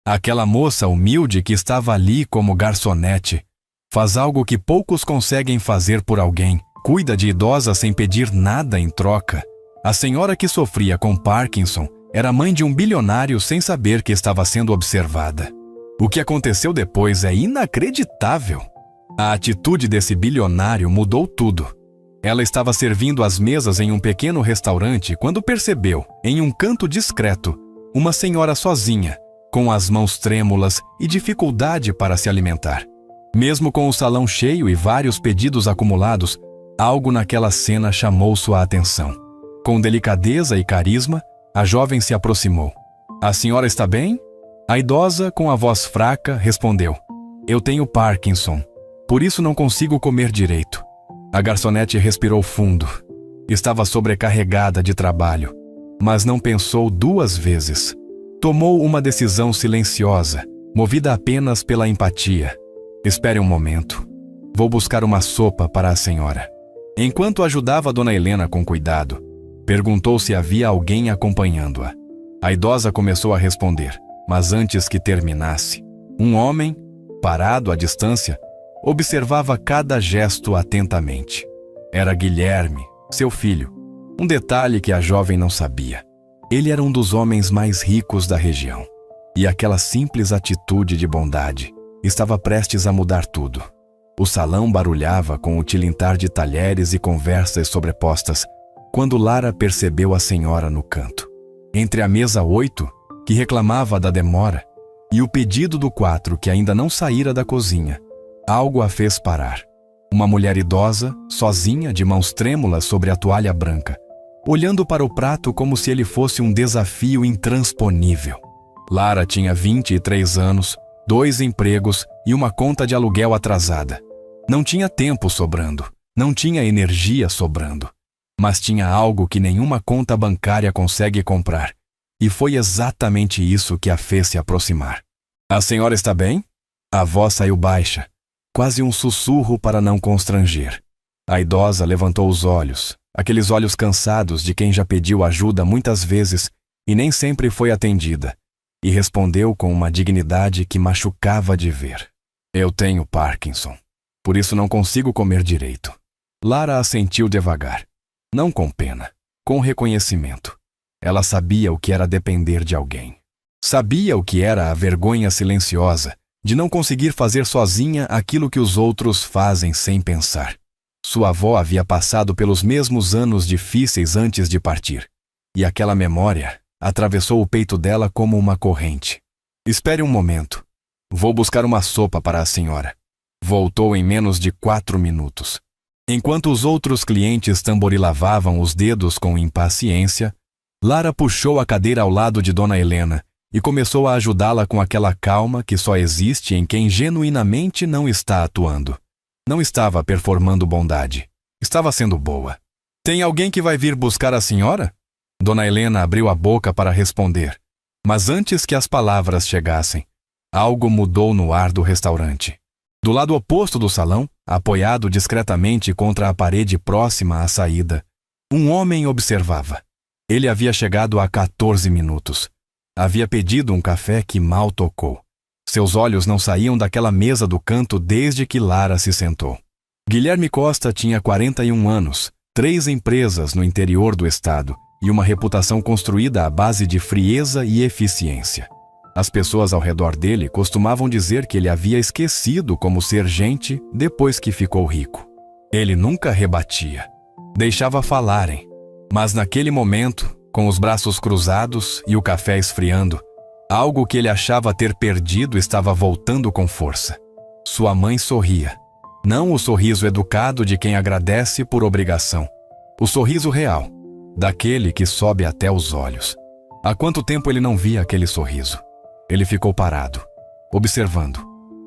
Aquela moça humilde que estava ali como garçonete faz algo que poucos conseguem fazer por alguém. Cuida de idosa sem pedir nada em troca. A senhora que sofria com Parkinson era mãe de um bilionário sem saber que estava sendo observada. O que aconteceu depois é inacreditável. A atitude desse bilionário mudou tudo. Ela estava servindo as mesas em um pequeno restaurante quando percebeu, em um canto discreto, uma senhora sozinha, com as mãos trêmulas e dificuldade para se alimentar. Mesmo com o salão cheio e vários pedidos acumulados, algo naquela cena chamou sua atenção. Com delicadeza e carisma, a jovem se aproximou. "A senhora está bem?" A idosa, com a voz fraca, respondeu: "Eu tenho Parkinson, por isso não consigo comer direito." A garçonete respirou fundo. Estava sobrecarregada de trabalho, mas não pensou duas vezes. Tomou uma decisão silenciosa, movida apenas pela empatia. "Espere um momento. Vou buscar uma sopa para a senhora." Enquanto ajudava Dona Helena com cuidado, perguntou se havia alguém acompanhando-a. A idosa começou a responder, mas antes que terminasse, um homem, parado à distância, observava cada gesto atentamente. Era Guilherme, seu filho. Um detalhe que a jovem não sabia. Ele era um dos homens mais ricos da região. E aquela simples atitude de bondade estava prestes a mudar tudo. O salão barulhava com o tilintar de talheres e conversas sobrepostas, quando Lara percebeu a senhora no canto. Entre a mesa 8, que reclamava da demora, e o pedido do 4, que ainda não saíra da cozinha, algo a fez parar. Uma mulher idosa, sozinha, de mãos trêmulas sobre a toalha branca, olhando para o prato como se ele fosse um desafio intransponível. Lara tinha 23 anos, 2 empregos e uma conta de aluguel atrasada. Não tinha tempo sobrando, não tinha energia sobrando, mas tinha algo que nenhuma conta bancária consegue comprar. E foi exatamente isso que a fez se aproximar. "A senhora está bem?" A voz saiu baixa, quase um sussurro para não constranger. A idosa levantou os olhos, aqueles olhos cansados de quem já pediu ajuda muitas vezes e nem sempre foi atendida, e respondeu com uma dignidade que machucava de ver: "Eu tenho Parkinson, por isso não consigo comer direito." Lara assentiu devagar, não com pena, com reconhecimento. Ela sabia o que era depender de alguém. Sabia o que era a vergonha silenciosa de não conseguir fazer sozinha aquilo que os outros fazem sem pensar. Sua avó havia passado pelos mesmos anos difíceis antes de partir, e aquela memória atravessou o peito dela como uma corrente. "Espere um momento. Vou buscar uma sopa para a senhora." Voltou em menos de 4 minutos. Enquanto os outros clientes tamborilavavam os dedos com impaciência, Lara puxou a cadeira ao lado de Dona Helena e começou a ajudá-la com aquela calma que só existe em quem genuinamente não está atuando. Não estava performando bondade. Estava sendo boa. "Tem alguém que vai vir buscar a senhora?" Dona Helena abriu a boca para responder, mas antes que as palavras chegassem, algo mudou no ar do restaurante. Do lado oposto do salão, apoiado discretamente contra a parede próxima à saída, um homem observava. Ele havia chegado há 14 minutos. Havia pedido um café que mal tocou. Seus olhos não saíam daquela mesa do canto desde que Lara se sentou. Guilherme Costa tinha 41 anos, 3 empresas no interior do estado e uma reputação construída à base de frieza e eficiência. As pessoas ao redor dele costumavam dizer que ele havia esquecido como ser gente depois que ficou rico. Ele nunca rebatia. Deixava falarem. Mas naquele momento, com os braços cruzados e o café esfriando, algo que ele achava ter perdido estava voltando com força. Sua mãe sorria. Não o sorriso educado de quem agradece por obrigação. O sorriso real, daquele que sobe até os olhos. Há quanto tempo ele não via aquele sorriso? Ele ficou parado, observando.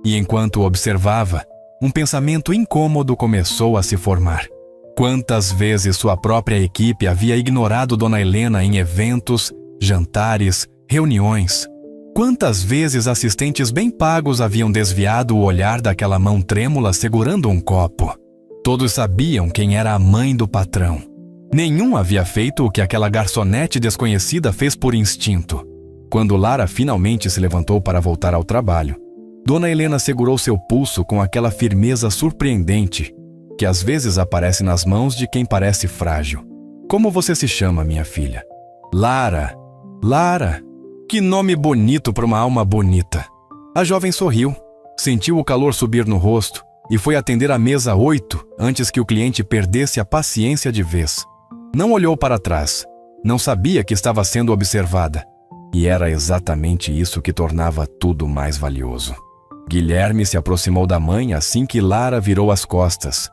E enquanto observava, um pensamento incômodo começou a se formar. Quantas vezes sua própria equipe havia ignorado Dona Helena em eventos, jantares, reuniões? Quantas vezes assistentes bem pagos haviam desviado o olhar daquela mão trêmula segurando um copo? Todos sabiam quem era a mãe do patrão. Nenhum havia feito o que aquela garçonete desconhecida fez por instinto. Quando Lara finalmente se levantou para voltar ao trabalho, Dona Helena segurou seu pulso com aquela firmeza surpreendente que às vezes aparece nas mãos de quem parece frágil. Como você se chama, minha filha? Lara. Lara. Que nome bonito para uma alma bonita. A jovem sorriu, sentiu o calor subir no rosto e foi atender a mesa 8 antes que o cliente perdesse a paciência de vez. Não olhou para trás. Não sabia que estava sendo observada. E era exatamente isso que tornava tudo mais valioso. Guilherme se aproximou da mãe assim que Lara virou as costas.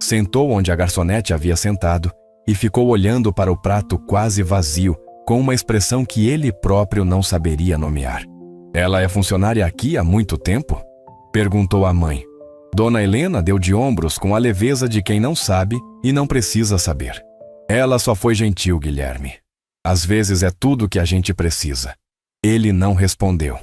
Sentou onde a garçonete havia sentado e ficou olhando para o prato quase vazio, com uma expressão que ele próprio não saberia nomear. Ela é funcionária aqui há muito tempo? Perguntou a mãe. Dona Helena deu de ombros com a leveza de quem não sabe e não precisa saber. Ela só foi gentil, Guilherme. Às vezes é tudo que a gente precisa. Ele não respondeu,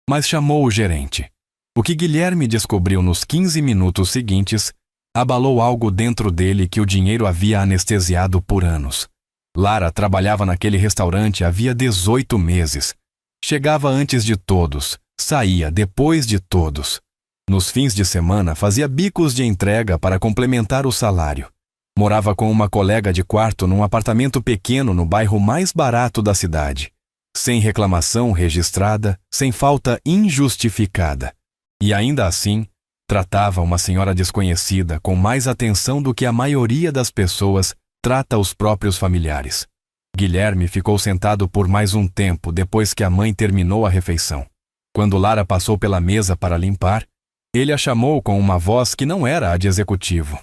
mas chamou o gerente. O que Guilherme descobriu nos 15 minutos seguintes abalou algo dentro dele que o dinheiro havia anestesiado por anos. Lara trabalhava naquele restaurante havia 18 meses. Chegava antes de todos, saía depois de todos. Nos fins de semana fazia bicos de entrega para complementar o salário. Morava com uma colega de quarto num apartamento pequeno no bairro mais barato da cidade. Sem reclamação registrada, sem falta injustificada. E ainda assim, tratava uma senhora desconhecida com mais atenção do que a maioria das pessoas trata os próprios familiares. Guilherme ficou sentado por mais um tempo depois que a mãe terminou a refeição. Quando Lara passou pela mesa para limpar, ele a chamou com uma voz que não era a de executivo.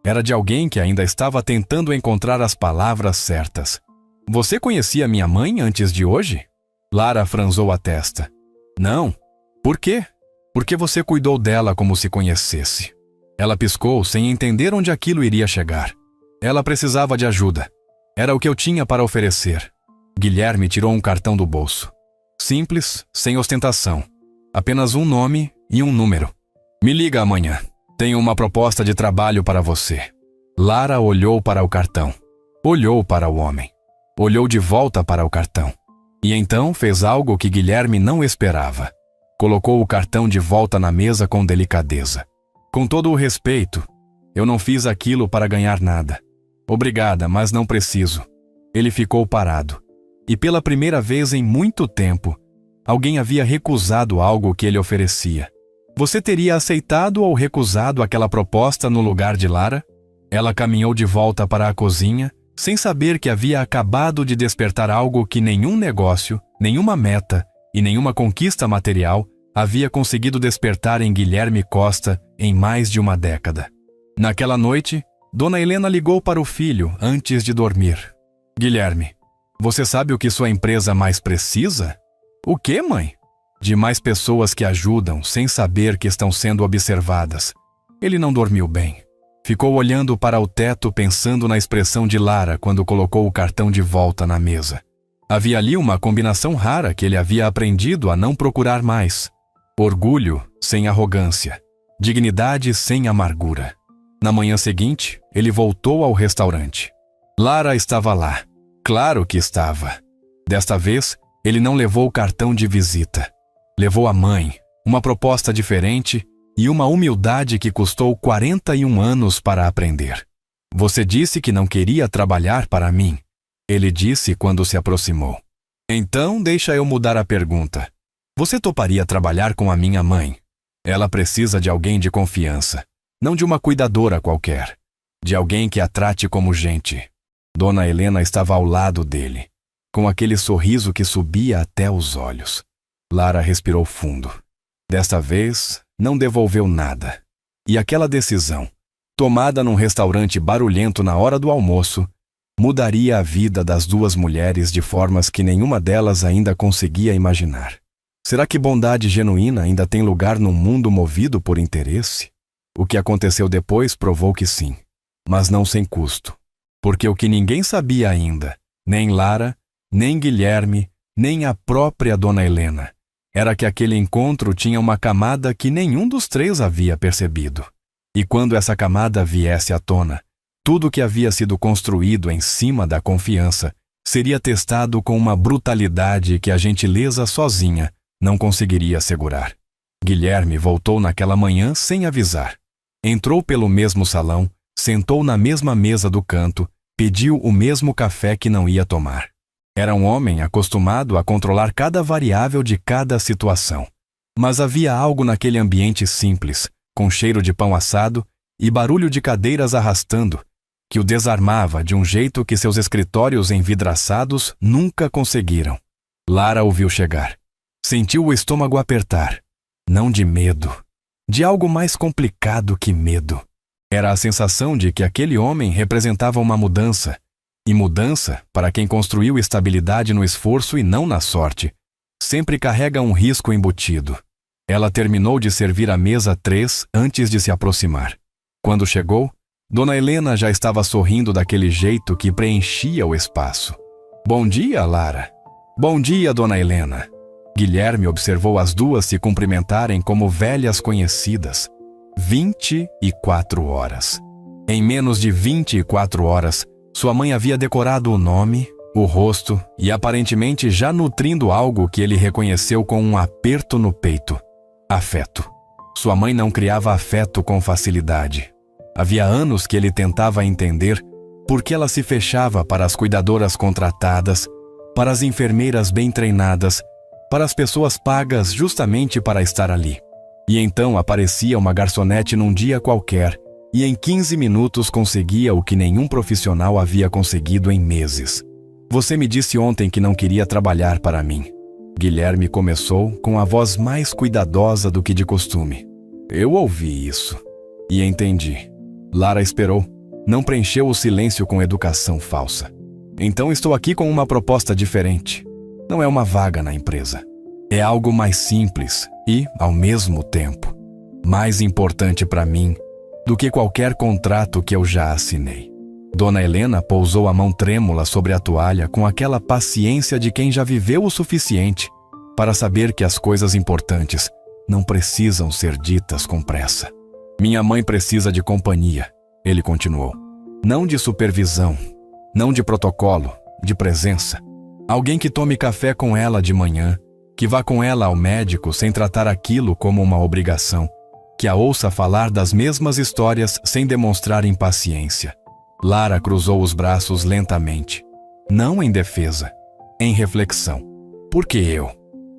Era de alguém que ainda estava tentando encontrar as palavras certas. Você conhecia minha mãe antes de hoje? Lara franzou a testa. Não. Por quê? Porque você cuidou dela como se conhecesse. Ela piscou sem entender onde aquilo iria chegar. Ela precisava de ajuda. Era o que eu tinha para oferecer. Guilherme tirou um cartão do bolso. Simples, sem ostentação. Apenas um nome e um número. Me liga amanhã. Tenho uma proposta de trabalho para você. Lara olhou para o cartão. Olhou para o homem. Olhou de volta para o cartão. E então fez algo que Guilherme não esperava. Colocou o cartão de volta na mesa com delicadeza. Com todo o respeito, eu não fiz aquilo para ganhar nada. Obrigada, mas não preciso. Ele ficou parado. E pela primeira vez em muito tempo, alguém havia recusado algo que ele oferecia. Você teria aceitado ou recusado aquela proposta no lugar de Lara? Ela caminhou de volta para a cozinha, sem saber que havia acabado de despertar algo que nenhum negócio, nenhuma meta e nenhuma conquista material havia conseguido despertar em Guilherme Costa em mais de uma década. Naquela noite, Dona Helena ligou para o filho antes de dormir. Guilherme, você sabe o que sua empresa mais precisa? O quê, mãe? De mais pessoas que ajudam sem saber que estão sendo observadas. Ele não dormiu bem. Ficou olhando para o teto pensando na expressão de Lara quando colocou o cartão de volta na mesa. Havia ali uma combinação rara que ele havia aprendido a não procurar mais. Orgulho sem arrogância. Dignidade sem amargura. Na manhã seguinte, ele voltou ao restaurante. Lara estava lá. Claro que estava. Desta vez, ele não levou o cartão de visita. Levou a mãe, uma proposta diferente e uma humildade que custou 41 anos para aprender. Você disse que não queria trabalhar para mim. Ele disse quando se aproximou. Então, deixa eu mudar a pergunta. Você toparia trabalhar com a minha mãe? Ela precisa de alguém de confiança, não de uma cuidadora qualquer. De alguém que a trate como gente. Dona Helena estava ao lado dele, com aquele sorriso que subia até os olhos. Lara respirou fundo. Desta vez, não devolveu nada. E aquela decisão, tomada num restaurante barulhento na hora do almoço, mudaria a vida das duas mulheres de formas que nenhuma delas ainda conseguia imaginar. Será que bondade genuína ainda tem lugar num mundo movido por interesse? O que aconteceu depois provou que sim, mas não sem custo. Porque o que ninguém sabia ainda, nem Lara, nem Guilherme, nem a própria Dona Helena, era que aquele encontro tinha uma camada que nenhum dos três havia percebido. E quando essa camada viesse à tona, tudo que havia sido construído em cima da confiança seria testado com uma brutalidade que a gentileza sozinha não conseguiria assegurar. Guilherme voltou naquela manhã sem avisar. Entrou pelo mesmo salão, sentou na mesma mesa do canto, pediu o mesmo café que não ia tomar. Era um homem acostumado a controlar cada variável de cada situação. Mas havia algo naquele ambiente simples, com cheiro de pão assado e barulho de cadeiras arrastando, que o desarmava de um jeito que seus escritórios envidraçados nunca conseguiram. Lara o viu chegar. Sentiu o estômago apertar. Não de medo, de algo mais complicado que medo. Era a sensação de que aquele homem representava uma mudança, e mudança, para quem construiu estabilidade no esforço e não na sorte, sempre carrega um risco embutido. Ela terminou de servir a mesa 3 antes de se aproximar. Quando chegou, Dona Helena já estava sorrindo daquele jeito que preenchia o espaço. Bom dia, Lara. Bom dia, Dona Helena. Guilherme observou as duas se cumprimentarem como velhas conhecidas. 24 horas. Em menos de 24 horas, sua mãe havia decorado o nome, o rosto e aparentemente já nutrindo algo que ele reconheceu com um aperto no peito. Afeto. Sua mãe não criava afeto com facilidade. Havia anos que ele tentava entender por que ela se fechava para as cuidadoras contratadas, para as enfermeiras bem treinadas, para as pessoas pagas justamente para estar ali. E então aparecia uma garçonete num dia qualquer e em 15 minutos conseguia o que nenhum profissional havia conseguido em meses. Você me disse ontem que não queria trabalhar para mim. Guilherme começou com a voz mais cuidadosa do que de costume. Eu ouvi isso e entendi. Lara esperou. Não preencheu o silêncio com educação falsa. Então estou aqui com uma proposta diferente. Não é uma vaga na empresa. É algo mais simples e, ao mesmo tempo, mais importante para mim do que qualquer contrato que eu já assinei. Dona Helena pousou a mão trêmula sobre a toalha com aquela paciência de quem já viveu o suficiente para saber que as coisas importantes não precisam ser ditas com pressa. Minha mãe precisa de companhia, ele continuou. Não de supervisão, não de protocolo, de presença. Alguém que tome café com ela de manhã, que vá com ela ao médico sem tratar aquilo como uma obrigação, que a ouça falar das mesmas histórias sem demonstrar impaciência. Lara cruzou os braços lentamente. Não em defesa, em reflexão. Por que eu?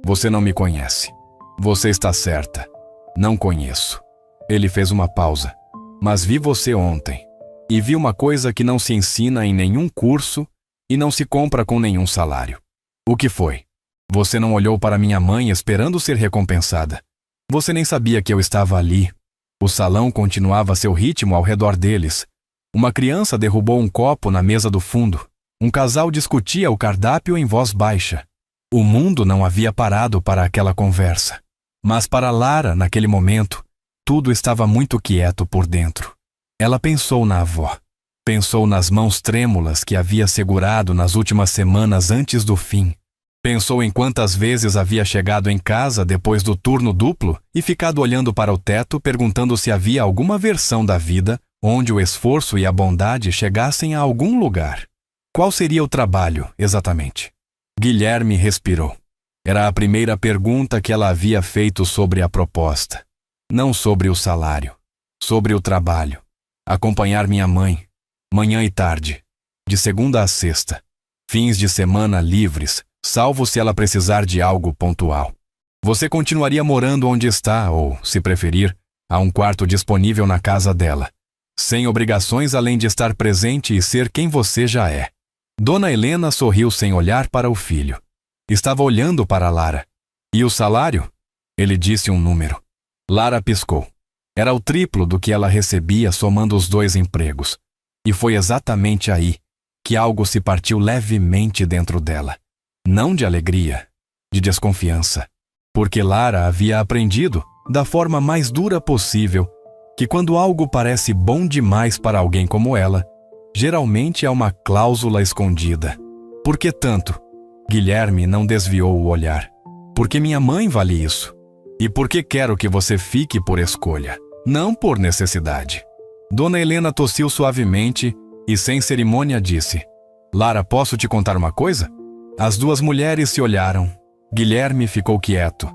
Você não me conhece. Você está certa. Não conheço. Ele fez uma pausa. Mas vi você ontem. E vi uma coisa que não se ensina em nenhum curso e não se compra com nenhum salário. O que foi? Você não olhou para minha mãe esperando ser recompensada. Você nem sabia que eu estava ali. O salão continuava seu ritmo ao redor deles. Uma criança derrubou um copo na mesa do fundo. Um casal discutia o cardápio em voz baixa. O mundo não havia parado para aquela conversa. Mas para Lara, naquele momento, tudo estava muito quieto por dentro. Ela pensou na avó. Pensou nas mãos trêmulas que havia segurado nas últimas semanas antes do fim. Pensou em quantas vezes havia chegado em casa depois do turno duplo e ficado olhando para o teto perguntando se havia alguma versão da vida onde o esforço e a bondade chegassem a algum lugar. Qual seria o trabalho, exatamente? Guilherme respirou. Era a primeira pergunta que ela havia feito sobre a proposta. Não sobre o salário, sobre o trabalho. Acompanhar minha mãe, manhã e tarde, de segunda a sexta. Fins de semana livres, salvo se ela precisar de algo pontual. Você continuaria morando onde está, ou, se preferir, há um quarto disponível na casa dela, sem obrigações além de estar presente e ser quem você já é. Dona Helena sorriu sem olhar para o filho. Estava olhando para Lara. E o salário? Ele disse um número. Lara piscou. Era o triplo do que ela recebia somando os 2 empregos. E foi exatamente aí que algo se partiu levemente dentro dela. Não de alegria, de desconfiança. Porque Lara havia aprendido, da forma mais dura possível, que quando algo parece bom demais para alguém como ela, geralmente é uma cláusula escondida. Por que tanto? Guilherme não desviou o olhar. Porque minha mãe vale isso. E porque quero que você fique por escolha, não por necessidade. Dona Helena tossiu suavemente e sem cerimônia disse: Lara, posso te contar uma coisa? As duas mulheres se olharam. Guilherme ficou quieto.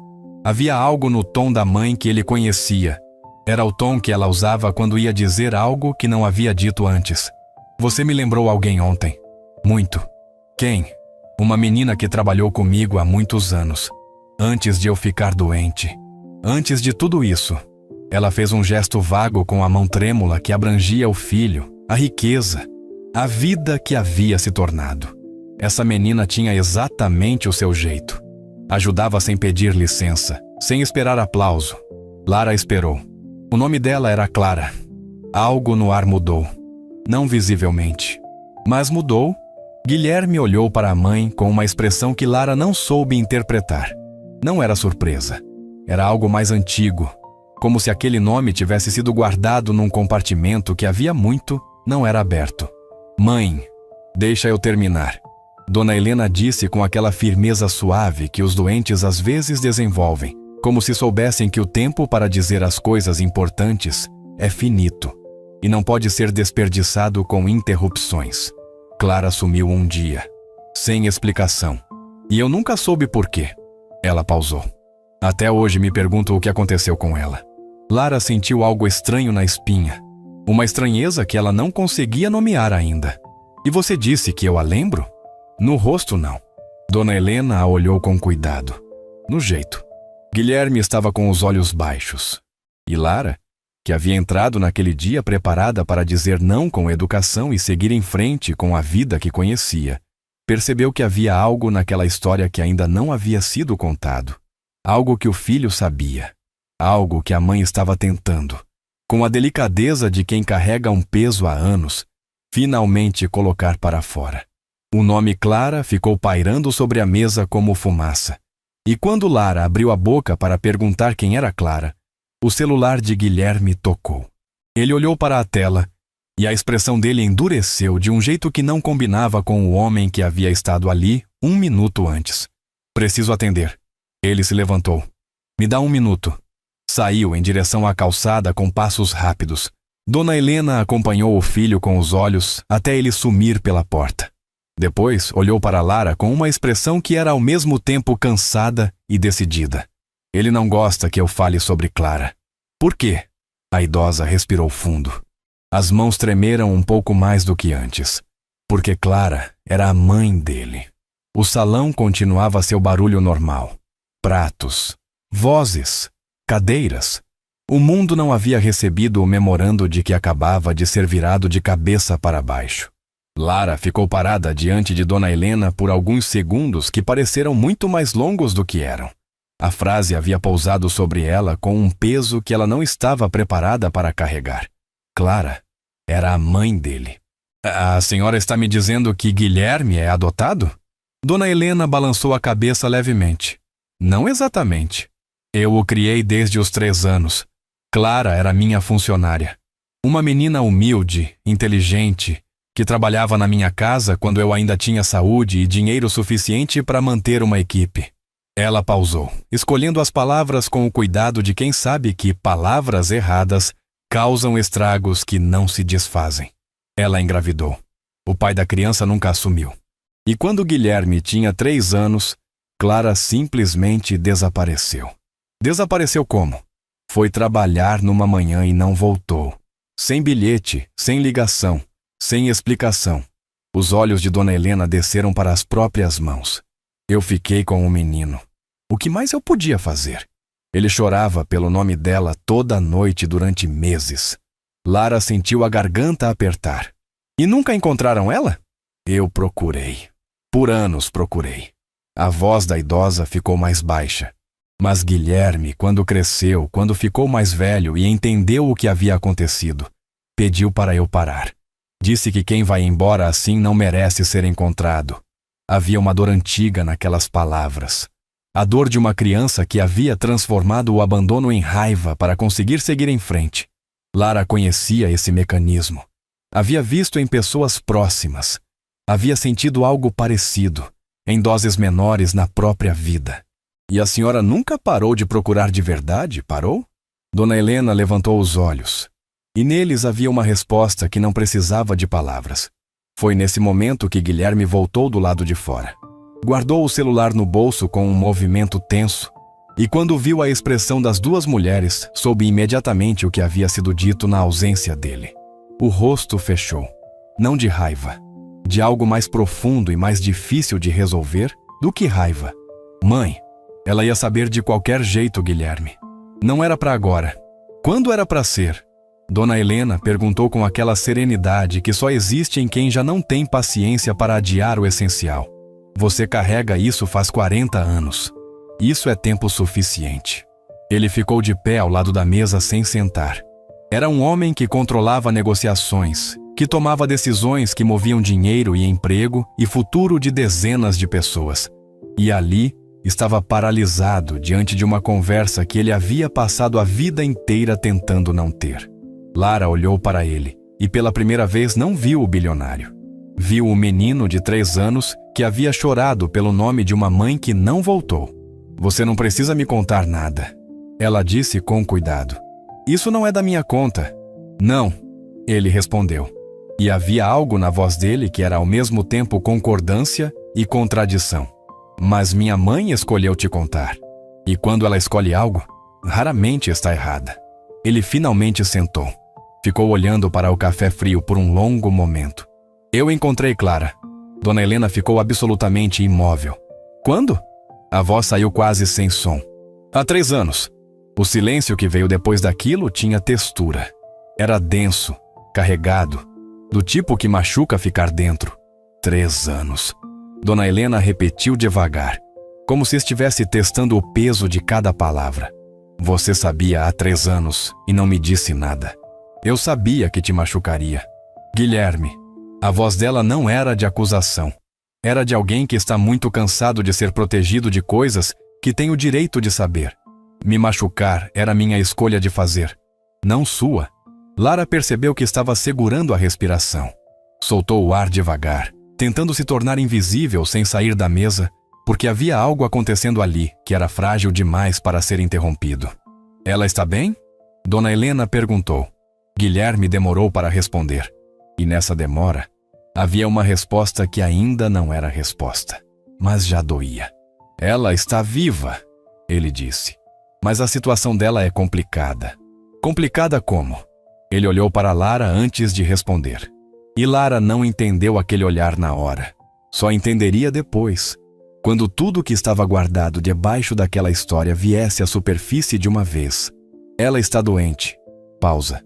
Havia algo no tom da mãe que ele conhecia. Era o tom que ela usava quando ia dizer algo que não havia dito antes. Você me lembrou alguém ontem. Muito. Quem? Uma menina que trabalhou comigo há muitos anos. Antes de eu ficar doente. Antes de tudo isso. Ela fez um gesto vago com a mão trêmula que abrangia o filho, a riqueza, a vida que havia se tornado. Essa menina tinha exatamente o seu jeito. Ajudava sem pedir licença, sem esperar aplauso. Lara esperou. O nome dela era Clara. Algo no ar mudou. Não visivelmente. Mas mudou. Guilherme olhou para a mãe com uma expressão que Lara não soube interpretar. Não era surpresa. Era algo mais antigo. Como se aquele nome tivesse sido guardado num compartimento que havia muito não era aberto. Mãe, deixa eu terminar. Dona Helena disse com aquela firmeza suave que os doentes às vezes desenvolvem, como se soubessem que o tempo para dizer as coisas importantes é finito e não pode ser desperdiçado com interrupções. Clara sumiu um dia, sem explicação, e eu nunca soube por quê. Ela pausou. Até hoje me pergunto o que aconteceu com ela. Lara sentiu algo estranho na espinha, uma estranheza que ela não conseguia nomear ainda. E você disse que eu a lembro? No rosto, não. Dona Helena a olhou com cuidado. No jeito. Guilherme estava com os olhos baixos. E Lara, que havia entrado naquele dia preparada para dizer não com educação e seguir em frente com a vida que conhecia, percebeu que havia algo naquela história que ainda não havia sido contado. Algo que o filho sabia. Algo que a mãe estava tentando, com a delicadeza de quem carrega um peso há anos, finalmente colocar para fora. O nome Clara ficou pairando sobre a mesa como fumaça. E quando Lara abriu a boca para perguntar quem era Clara, o celular de Guilherme tocou. Ele olhou para a tela e a expressão dele endureceu de um jeito que não combinava com o homem que havia estado ali 1 minuto antes. Preciso atender. Ele se levantou. Me dá 1 minuto. Saiu em direção à calçada com passos rápidos. Dona Helena acompanhou o filho com os olhos até ele sumir pela porta. Depois olhou para Lara com uma expressão que era ao mesmo tempo cansada e decidida. Ele não gosta que eu fale sobre Clara. Por quê? A idosa respirou fundo. As mãos tremeram um pouco mais do que antes. Porque Clara era a mãe dele. O salão continuava seu barulho normal. Pratos, vozes, cadeiras. O mundo não havia recebido o memorando de que acabava de ser virado de cabeça para baixo. Lara ficou parada diante de Dona Helena por alguns segundos que pareceram muito mais longos do que eram. A frase havia pousado sobre ela com um peso que ela não estava preparada para carregar. Clara era a mãe dele. A senhora está me dizendo que Guilherme é adotado? Dona Helena balançou a cabeça levemente. Não exatamente. Eu o criei desde os 3 anos. Clara era minha funcionária. Uma menina humilde, inteligente, que trabalhava na minha casa quando eu ainda tinha saúde e dinheiro suficiente para manter uma equipe. Ela pausou, escolhendo as palavras com o cuidado de quem sabe que palavras erradas causam estragos que não se desfazem. Ela engravidou. O pai da criança nunca assumiu. E quando Guilherme tinha 3 anos, Clara simplesmente desapareceu. Desapareceu como? Foi trabalhar numa manhã e não voltou. Sem bilhete, sem ligação, sem explicação. Os olhos de Dona Helena desceram para as próprias mãos. Eu fiquei com o menino. O que mais eu podia fazer? Ele chorava pelo nome dela toda noite durante meses. Lara sentiu a garganta apertar. E nunca encontraram ela? Eu procurei. Por anos procurei. A voz da idosa ficou mais baixa. Mas Guilherme, quando cresceu, quando ficou mais velho e entendeu o que havia acontecido, pediu para eu parar. Disse que quem vai embora assim não merece ser encontrado. Havia uma dor antiga naquelas palavras. A dor de uma criança que havia transformado o abandono em raiva para conseguir seguir em frente. Lara conhecia esse mecanismo. Havia visto em pessoas próximas. Havia sentido algo parecido, em doses menores na própria vida. E a senhora nunca parou de procurar de verdade, parou? Dona Helena levantou os olhos. E neles havia uma resposta que não precisava de palavras. Foi nesse momento que Guilherme voltou do lado de fora. Guardou o celular no bolso com um movimento tenso, e quando viu a expressão das duas mulheres, soube imediatamente o que havia sido dito na ausência dele. O rosto fechou, não de raiva, de algo mais profundo e mais difícil de resolver do que raiva. Mãe, ela ia saber de qualquer jeito, Guilherme. Não era para agora. Quando era para ser? Dona Helena perguntou com aquela serenidade que só existe em quem já não tem paciência para adiar o essencial. Você carrega isso faz 40 anos. Isso é tempo suficiente. Ele ficou de pé ao lado da mesa sem sentar. Era um homem que controlava negociações, que tomava decisões que moviam dinheiro e emprego e futuro de dezenas de pessoas. E ali estava paralisado diante de uma conversa que ele havia passado a vida inteira tentando não ter. Lara olhou para ele e pela primeira vez não viu o bilionário. Viu o menino de 3 anos que havia chorado pelo nome de uma mãe que não voltou. Você não precisa me contar nada, ela disse com cuidado. Isso não é da minha conta. Não, ele respondeu. E havia algo na voz dele que era ao mesmo tempo concordância e contradição. Mas minha mãe escolheu te contar. E quando ela escolhe algo, raramente está errada. Ele finalmente sentou. Ficou olhando para o café frio por um longo momento. Eu encontrei Clara. Dona Helena ficou absolutamente imóvel. Quando? A voz saiu quase sem som. Há 3 anos. O silêncio que veio depois daquilo tinha textura. Era denso, carregado, do tipo que machuca ficar dentro. 3 anos. Dona Helena repetiu devagar, como se estivesse testando o peso de cada palavra. Você sabia há 3 anos e não me disse nada. Eu sabia que te machucaria. Guilherme. A voz dela não era de acusação. Era de alguém que está muito cansado de ser protegido de coisas que tem o direito de saber. Me machucar era minha escolha de fazer, não sua. Lara percebeu que estava segurando a respiração. Soltou o ar devagar, tentando se tornar invisível sem sair da mesa, porque havia algo acontecendo ali que era frágil demais para ser interrompido. Ela está bem? Dona Helena perguntou. Guilherme demorou para responder. E nessa demora, havia uma resposta que ainda não era resposta, mas já doía. Ela está viva, ele disse. Mas a situação dela é complicada. Complicada como? Ele olhou para Lara antes de responder. E Lara não entendeu aquele olhar na hora. Só entenderia depois, quando tudo que estava guardado debaixo daquela história viesse à superfície de uma vez. Ela está doente. Pausa.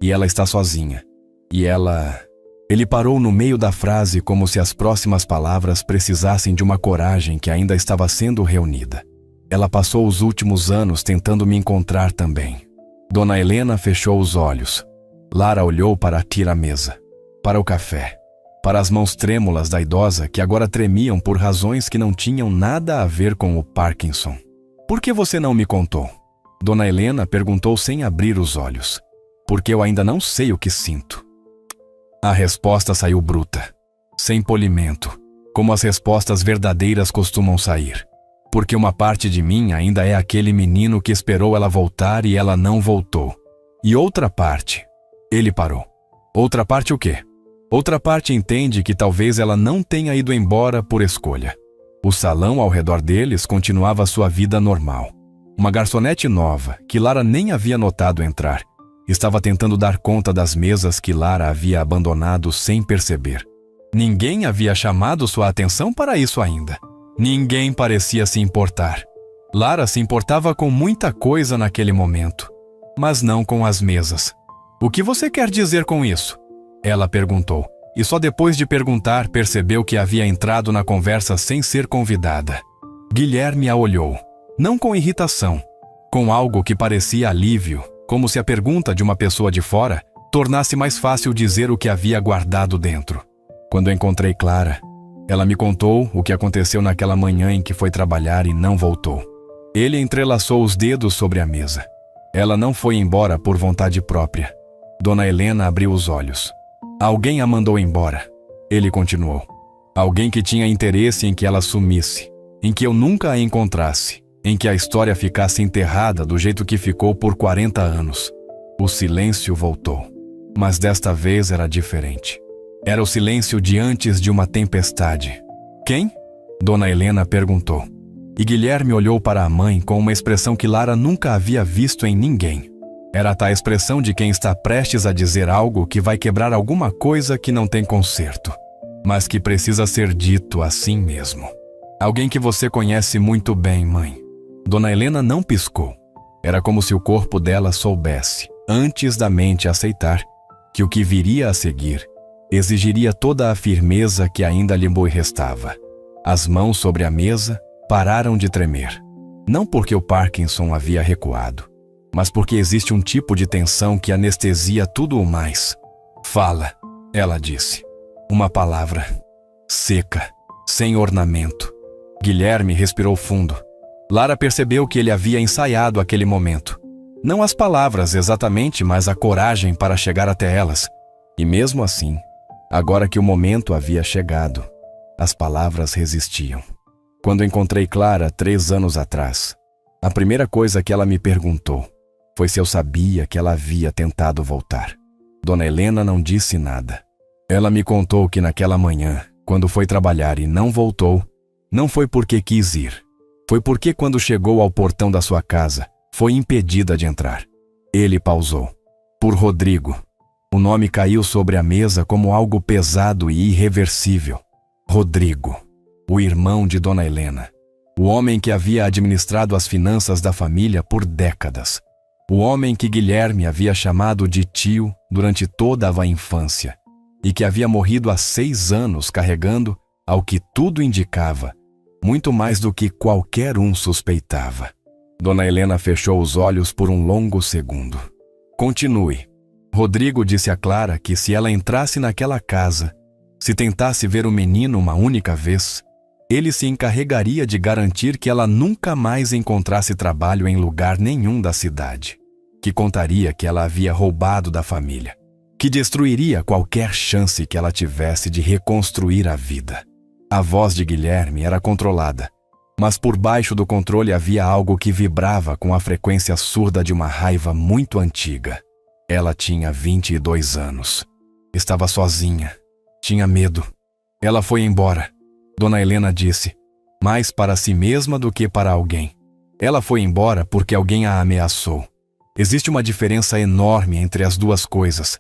E ela está sozinha. E ela... Ele parou no meio da frase como se as próximas palavras precisassem de uma coragem que ainda estava sendo reunida. Ela passou os últimos anos tentando me encontrar também. Dona Helena fechou os olhos. Lara olhou para a tira-mesa, para o café, para as mãos trêmulas da idosa que agora tremiam por razões que não tinham nada a ver com o Parkinson. Por que você não me contou? Dona Helena perguntou sem abrir os olhos. Porque eu ainda não sei o que sinto. A resposta saiu bruta, sem polimento, como as respostas verdadeiras costumam sair. Porque uma parte de mim ainda é aquele menino que esperou ela voltar e ela não voltou. E outra parte... Ele parou. Outra parte o quê? Outra parte entende que talvez ela não tenha ido embora por escolha. O salão ao redor deles continuava sua vida normal. Uma garçonete nova, que Lara nem havia notado entrar, estava tentando dar conta das mesas que Lara havia abandonado sem perceber. Ninguém havia chamado sua atenção para isso ainda. Ninguém parecia se importar. Lara se importava com muita coisa naquele momento, mas não com as mesas. O que você quer dizer com isso? Ela perguntou, e só depois de perguntar percebeu que havia entrado na conversa sem ser convidada. Guilherme a olhou, não com irritação, com algo que parecia alívio, como se a pergunta de uma pessoa de fora tornasse mais fácil dizer o que havia guardado dentro. Quando encontrei Clara, ela me contou o que aconteceu naquela manhã em que foi trabalhar e não voltou. Ele entrelaçou os dedos sobre a mesa. Ela não foi embora por vontade própria. Dona Helena abriu os olhos. Alguém a mandou embora. Ele continuou. Alguém que tinha interesse em que ela sumisse, em que eu nunca a encontrasse, em que a história ficasse enterrada do jeito que ficou por 40 anos. O silêncio voltou, mas desta vez era diferente. Era o silêncio de antes de uma tempestade. Quem? Dona Helena perguntou. E Guilherme olhou para a mãe com uma expressão que Lara nunca havia visto em ninguém. Era a tal expressão de quem está prestes a dizer algo que vai quebrar alguma coisa que não tem conserto, mas que precisa ser dito assim mesmo. Alguém que você conhece muito bem, mãe. Dona Helena não piscou. Era como se o corpo dela soubesse, antes da mente aceitar, que o que viria a seguir exigiria toda a firmeza que ainda lhe restava. As mãos sobre a mesa pararam de tremer. Não porque o Parkinson havia recuado, mas porque existe um tipo de tensão que anestesia tudo o mais. Fala, ela disse. Uma palavra, seca, sem ornamento. Guilherme respirou fundo. Lara percebeu que ele havia ensaiado aquele momento. Não as palavras exatamente, mas a coragem para chegar até elas. E mesmo assim, agora que o momento havia chegado, as palavras resistiam. Quando encontrei Clara 3 anos atrás, a primeira coisa que ela me perguntou foi se eu sabia que ela havia tentado voltar. Dona Helena não disse nada. Ela me contou que naquela manhã, quando foi trabalhar e não voltou, não foi porque quis ir. Foi porque quando chegou ao portão da sua casa, foi impedida de entrar. Ele pausou. Por Rodrigo. O nome caiu sobre a mesa como algo pesado e irreversível. Rodrigo, o irmão de Dona Helena. O homem que havia administrado as finanças da família por décadas. O homem que Guilherme havia chamado de tio durante toda a infância e que havia morrido há 6 anos carregando, ao que tudo indicava, muito mais do que qualquer um suspeitava. Dona Helena fechou os olhos por um longo segundo. Continue. Rodrigo disse a Clara que se ela entrasse naquela casa, se tentasse ver o menino uma única vez, ele se encarregaria de garantir que ela nunca mais encontrasse trabalho em lugar nenhum da cidade, que contaria que ela havia roubado da família, que destruiria qualquer chance que ela tivesse de reconstruir a vida. A voz de Guilherme era controlada, mas por baixo do controle havia algo que vibrava com a frequência surda de uma raiva muito antiga. Ela tinha 22 anos. Estava sozinha. Tinha medo. Ela foi embora. Dona Helena disse, mais para si mesma do que para alguém. Ela foi embora porque alguém a ameaçou. Existe uma diferença enorme entre as duas coisas.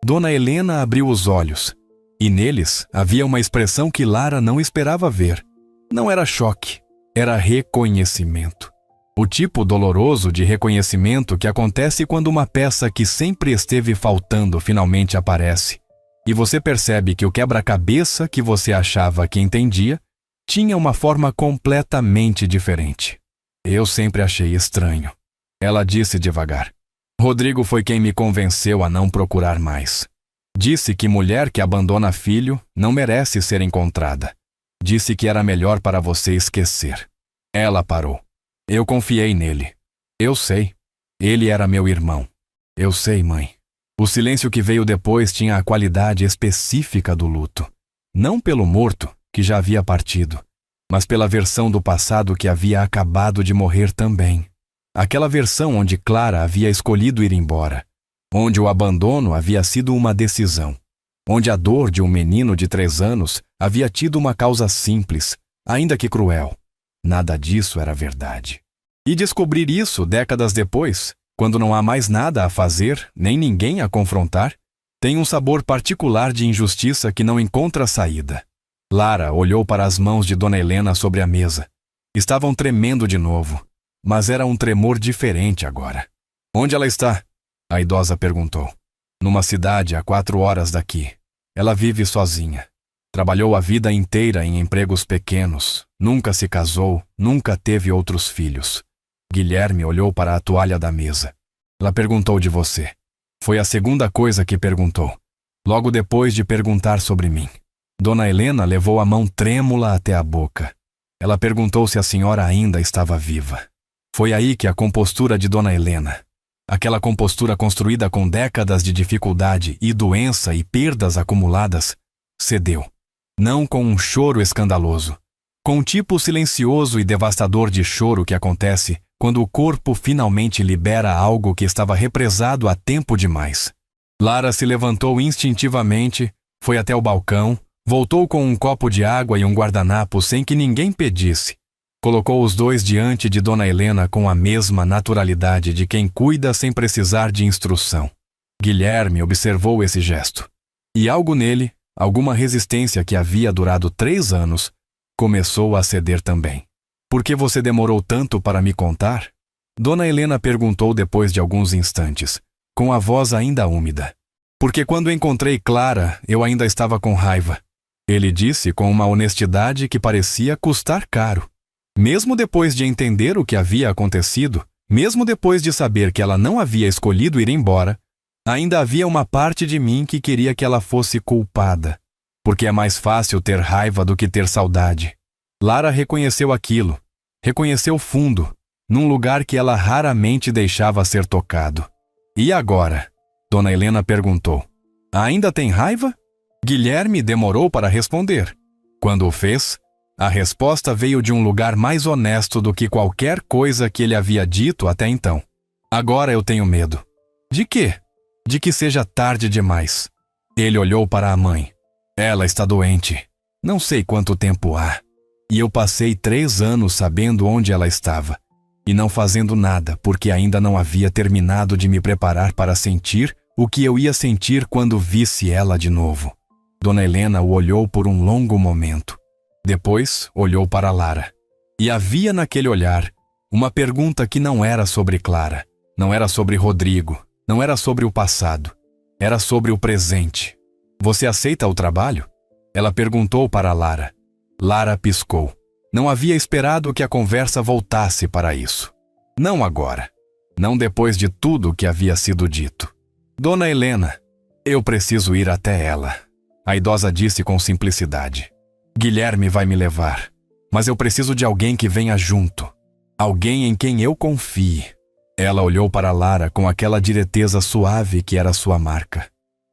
Dona Helena abriu os olhos, e neles havia uma expressão que Lara não esperava ver. Não era choque, era reconhecimento. O tipo doloroso de reconhecimento que acontece quando uma peça que sempre esteve faltando finalmente aparece. E você percebe que o quebra-cabeça que você achava que entendia tinha uma forma completamente diferente. Eu sempre achei estranho. Ela disse devagar. Rodrigo foi quem me convenceu a não procurar mais. Disse que mulher que abandona filho não merece ser encontrada. Disse que era melhor para você esquecer. Ela parou. Eu confiei nele. Eu sei. Ele era meu irmão. Eu sei, mãe. O silêncio que veio depois tinha a qualidade específica do luto. Não pelo morto, que já havia partido, mas pela versão do passado que havia acabado de morrer também. Aquela versão onde Clara havia escolhido ir embora, onde o abandono havia sido uma decisão, onde a dor de um menino de 3 anos havia tido uma causa simples, ainda que cruel. Nada disso era verdade. E descobrir isso décadas depois, quando não há mais nada a fazer, nem ninguém a confrontar, tem um sabor particular de injustiça que não encontra saída. Lara olhou para as mãos de Dona Helena sobre a mesa. Estavam tremendo de novo, mas era um tremor diferente agora. Onde ela está? A idosa perguntou. Numa cidade a 4 horas daqui. Ela vive sozinha. Trabalhou a vida inteira em empregos pequenos. Nunca se casou, nunca teve outros filhos. Guilherme olhou para a toalha da mesa. Ela perguntou de você. Foi a segunda coisa que perguntou, logo depois de perguntar sobre mim. Dona Helena levou a mão trêmula até a boca. Ela perguntou se a senhora ainda estava viva. Foi aí que a compostura de Dona Helena, aquela compostura construída com décadas de dificuldade e doença e perdas acumuladas, cedeu. Não com um choro escandaloso, com um tipo silencioso e devastador de choro que acontece quando o corpo finalmente libera algo que estava represado há tempo demais. Lara se levantou instintivamente, Foi até o balcão, voltou com um copo de água e um guardanapo sem que ninguém pedisse. Colocou os dois diante de Dona Helena com a mesma naturalidade de quem cuida sem precisar de instrução. Guilherme observou esse gesto. E algo nele, alguma resistência que havia durado 3 anos, começou a ceder também. Por que você demorou tanto para me contar? Dona Helena perguntou depois de alguns instantes, com a voz ainda úmida. Porque quando encontrei Clara, eu ainda estava com raiva. Ele disse com uma honestidade que parecia custar caro. Mesmo depois de entender o que havia acontecido, mesmo depois de saber que ela não havia escolhido ir embora, ainda havia uma parte de mim que queria que ela fosse culpada. Porque é mais fácil ter raiva do que ter saudade. Lara reconheceu aquilo. Reconheceu fundo, num lugar que ela raramente deixava ser tocado. E agora? Dona Helena perguntou. Ainda tem raiva? Guilherme demorou para responder. Quando o fez, a resposta veio de um lugar mais honesto do que qualquer coisa que ele havia dito até então. Agora eu tenho medo. De quê? De que seja tarde demais. Ele olhou para a mãe. Ela está doente. Não sei quanto tempo há. E eu passei 3 anos sabendo onde ela estava. E não fazendo nada, porque ainda não havia terminado de me preparar para sentir o que eu ia sentir quando visse ela de novo. Dona Helena o olhou por um longo momento. Depois, olhou para Lara. E havia naquele olhar uma pergunta que não era sobre Clara, não era sobre Rodrigo, não era sobre o passado. Era sobre o presente. Você aceita o trabalho? Ela perguntou para Lara. Lara piscou. Não havia esperado que a conversa voltasse para isso. Não agora. Não depois de tudo que havia sido dito. Dona Helena, eu preciso ir até ela. A idosa disse com simplicidade. Guilherme vai me levar, mas eu preciso de alguém que venha junto. Alguém em quem eu confie. Ela olhou para Lara com aquela direteza suave que era sua marca.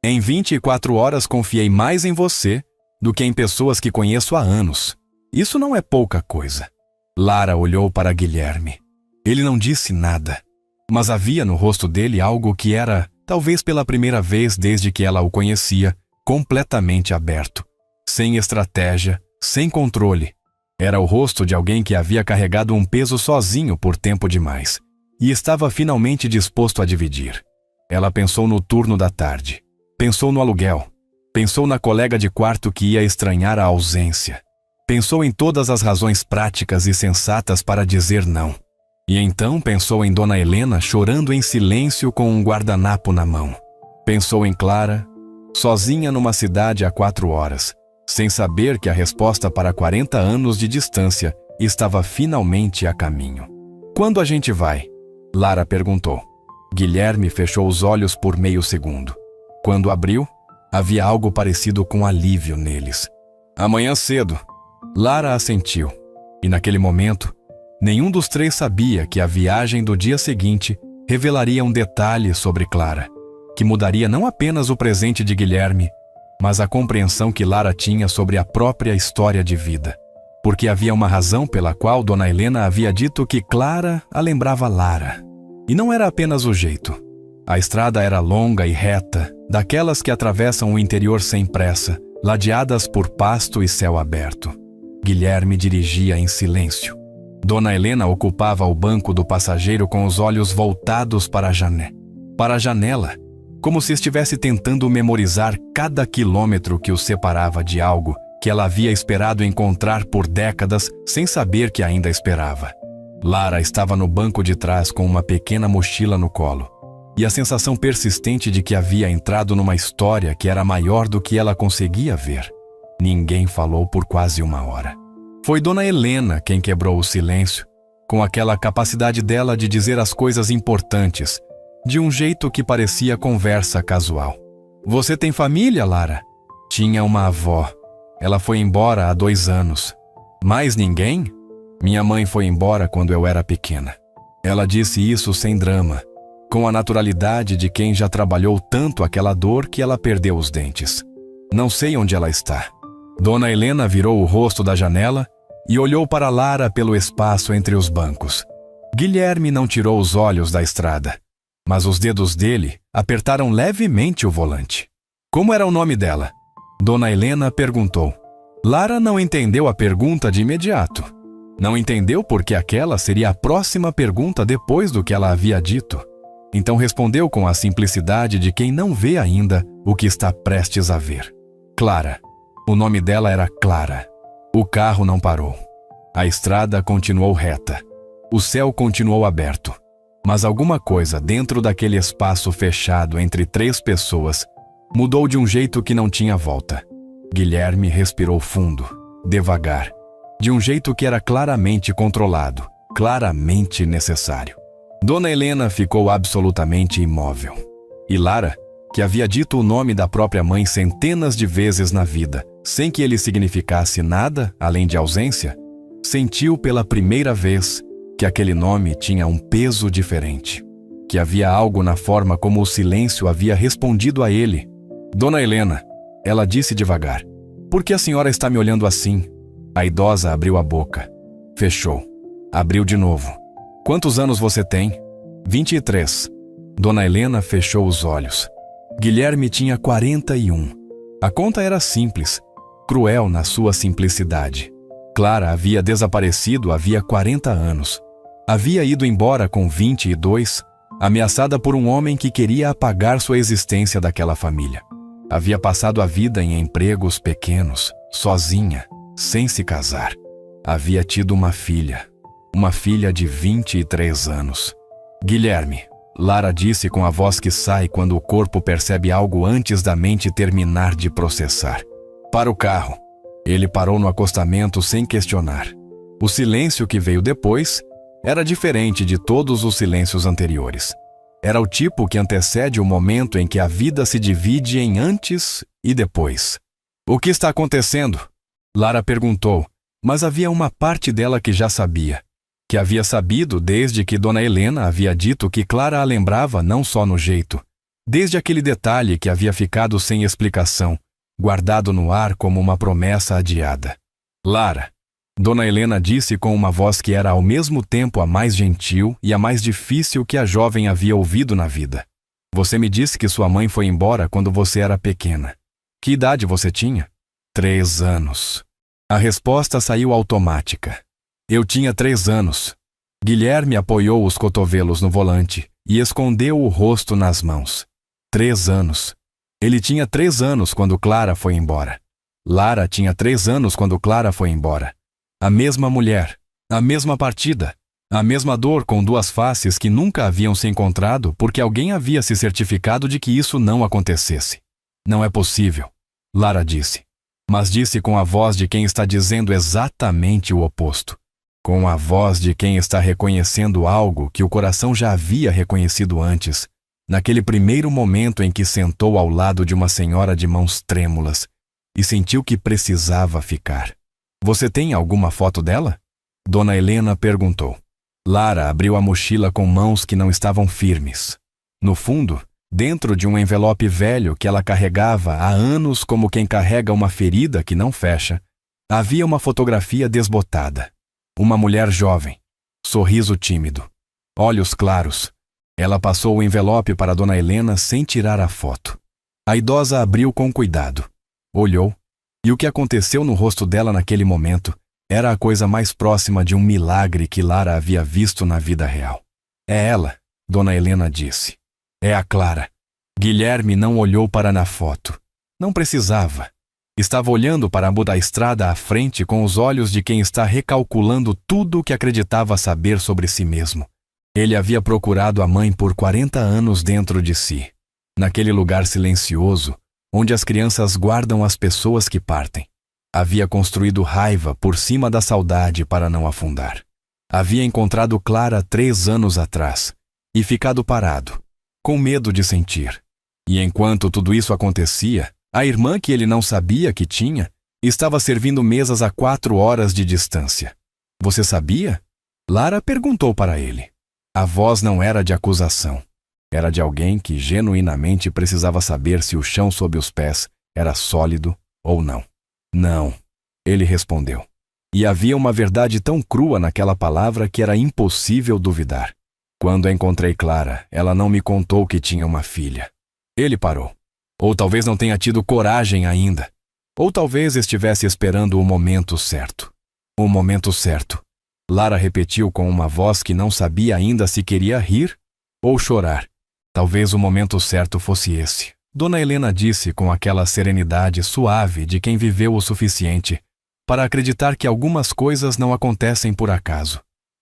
Em 24 horas confiei mais em você do que em pessoas que conheço há anos. Isso não é pouca coisa. Lara olhou para Guilherme. Ele não disse nada, mas havia no rosto dele algo que era, talvez pela primeira vez desde que ela o conhecia, completamente aberto. Sem estratégia, sem controle. Era o rosto de alguém que havia carregado um peso sozinho por tempo demais e estava finalmente disposto a dividir. Ela pensou no turno da tarde. Pensou no aluguel. Pensou na colega de quarto que ia estranhar a ausência. Pensou em todas as razões práticas e sensatas para dizer não. E então pensou em Dona Helena chorando em silêncio com um guardanapo na mão. Pensou em Clara, sozinha numa cidade a 4 horas, sem saber que a resposta para 40 anos de distância estava finalmente a caminho. Quando a gente vai? Lara perguntou. Guilherme fechou os olhos por meio segundo. Quando abriu, havia algo parecido com alívio neles. Amanhã cedo. Lara assentiu. E naquele momento, nenhum dos 3 sabia que a viagem do dia seguinte revelaria um detalhe sobre Clara, que mudaria não apenas o presente de Guilherme, mas a compreensão que Lara tinha sobre a própria história de vida. Porque havia uma razão pela qual Dona Helena havia dito que Clara a lembrava Lara. E não era apenas o jeito. A estrada era longa e reta, daquelas que atravessam o interior sem pressa, ladeadas por pasto e céu aberto. Guilherme dirigia em silêncio. Dona Helena ocupava o banco do passageiro com os olhos voltados para a janela, como se estivesse tentando memorizar cada quilômetro que o separava de algo que ela havia esperado encontrar por décadas sem saber que ainda esperava. Lara estava no banco de trás com uma pequena mochila no colo, e a sensação persistente de que havia entrado numa história que era maior do que ela conseguia ver. Ninguém falou por quase 1 hora. Foi Dona Helena quem quebrou o silêncio, com aquela capacidade dela de dizer as coisas importantes, de um jeito que parecia conversa casual. Você tem família, Lara? Tinha uma avó. Ela foi embora há 2 anos. Mais ninguém? Minha mãe foi embora quando eu era pequena. Ela disse isso sem drama, com a naturalidade de quem já trabalhou tanto aquela dor que ela perdeu os dentes. Não sei onde ela está. Dona Helena virou o rosto da janela e olhou para Lara pelo espaço entre os bancos. Guilherme não tirou os olhos da estrada, mas os dedos dele apertaram levemente o volante. Como era o nome dela? Dona Helena perguntou. Lara não entendeu a pergunta de imediato. Não entendeu porque aquela seria a próxima pergunta depois do que ela havia dito. Então respondeu com a simplicidade de quem não vê ainda o que está prestes a ver. Clara. O nome dela era Clara. O carro não parou. A estrada continuou reta. O céu continuou aberto. Mas alguma coisa dentro daquele espaço fechado entre três pessoas mudou de um jeito que não tinha volta. Guilherme respirou fundo, devagar, de um jeito que era claramente controlado, claramente necessário. Dona Helena ficou absolutamente imóvel. E Lara, que havia dito o nome da própria mãe centenas de vezes na vida, sem que ele significasse nada além de ausência, sentiu pela primeira vez que aquele nome tinha um peso diferente, que havia algo na forma como o silêncio havia respondido a ele. Dona Helena, ela disse devagar, por que a senhora está me olhando assim? A idosa abriu a boca. Fechou. Abriu de novo. Quantos anos você tem? 23. Dona Helena fechou os olhos. Guilherme tinha 41. A conta era simples, cruel na sua simplicidade. Clara havia desaparecido havia 40 anos. Havia ido embora com 22, ameaçada por um homem que queria apagar sua existência daquela família. Havia passado a vida em empregos pequenos, sozinha, sem se casar. Havia tido uma filha de 23 anos. Guilherme, Lara disse com a voz que sai quando o corpo percebe algo antes da mente terminar de processar. Para o carro. Ele parou no acostamento sem questionar. O silêncio que veio depois era diferente de todos os silêncios anteriores. Era o tipo que antecede o momento em que a vida se divide em antes e depois. O que está acontecendo? Lara perguntou, mas havia uma parte dela que já sabia. Que havia sabido desde que Dona Helena havia dito que Clara a lembrava não só no jeito, desde aquele detalhe que havia ficado sem explicação, guardado no ar como uma promessa adiada. Lara, Dona Helena disse com uma voz que era ao mesmo tempo a mais gentil e a mais difícil que a jovem havia ouvido na vida. Você me disse que sua mãe foi embora quando você era pequena. Que idade você tinha? 3 anos. A resposta saiu automática. Eu tinha 3 anos. Guilherme apoiou os cotovelos no volante e escondeu o rosto nas mãos. 3 anos. Ele tinha 3 anos quando Clara foi embora. Lara tinha 3 anos quando Clara foi embora. A mesma mulher, a mesma partida, a mesma dor com 2 faces que nunca haviam se encontrado porque alguém havia se certificado de que isso não acontecesse. Não é possível, Lara disse, mas disse com a voz de quem está dizendo exatamente o oposto. Com a voz de quem está reconhecendo algo que o coração já havia reconhecido antes, naquele primeiro momento em que sentou ao lado de uma senhora de mãos trêmulas e sentiu que precisava ficar. Você tem alguma foto dela? Dona Helena perguntou. Lara abriu a mochila com mãos que não estavam firmes. No fundo, dentro de um envelope velho que ela carregava há anos como quem carrega uma ferida que não fecha, havia uma fotografia desbotada. Uma mulher jovem, sorriso tímido, olhos claros. Ela passou o envelope para Dona Helena sem tirar a foto. A idosa abriu com cuidado, olhou, e o que aconteceu no rosto dela naquele momento era a coisa mais próxima de um milagre que Lara havia visto na vida real. É ela, Dona Helena disse. É a Clara. Guilherme não olhou para na foto. Não precisava. Estava olhando para a muda estrada à frente com os olhos de quem está recalculando tudo o que acreditava saber sobre si mesmo. Ele havia procurado a mãe por 40 anos dentro de si, naquele lugar silencioso, onde as crianças guardam as pessoas que partem. Havia construído raiva por cima da saudade para não afundar. Havia encontrado Clara 3 anos atrás e ficado parado, com medo de sentir. E enquanto tudo isso acontecia, a irmã que ele não sabia que tinha estava servindo mesas a 4 horas de distância. Você sabia? Lara perguntou para ele. A voz não era de acusação. Era de alguém que genuinamente precisava saber se o chão sob os pés era sólido ou não. Não, ele respondeu. E havia uma verdade tão crua naquela palavra que era impossível duvidar. Quando a encontrei Clara, ela não me contou que tinha uma filha. Ele parou. Ou talvez não tenha tido coragem ainda. Ou talvez estivesse esperando o momento certo. O momento certo. Lara repetiu com uma voz que não sabia ainda se queria rir ou chorar. Talvez o momento certo fosse esse. Dona Helena disse com aquela serenidade suave de quem viveu o suficiente para acreditar que algumas coisas não acontecem por acaso.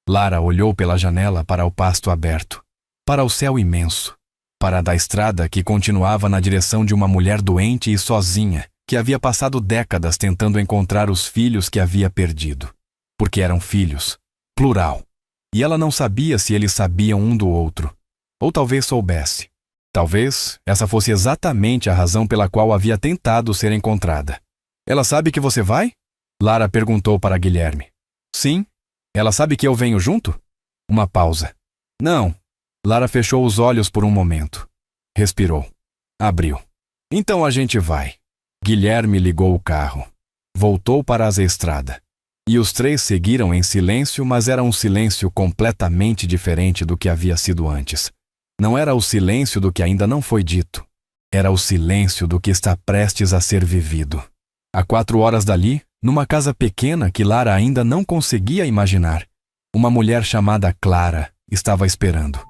Lara olhou pela janela para o pasto aberto, para o céu imenso, para a da estrada que continuava na direção de uma mulher doente e sozinha, que havia passado décadas tentando encontrar os filhos que havia perdido. Porque eram filhos, plural. E ela não sabia se eles sabiam um do outro. Ou talvez soubesse. Talvez essa fosse exatamente a razão pela qual havia tentado ser encontrada. Ela sabe que você vai? Lara perguntou para Guilherme. Sim. Ela sabe que eu venho junto? Uma pausa. Não. Lara fechou os olhos por um momento. Respirou. Abriu. Então a gente vai. Guilherme ligou o carro. Voltou para a estrada. E os três seguiram em silêncio, mas era um silêncio completamente diferente do que havia sido antes. Não era o silêncio do que ainda não foi dito. Era o silêncio do que está prestes a ser vivido. A 4 horas dali, numa casa pequena que Lara ainda não conseguia imaginar, uma mulher chamada Clara estava esperando.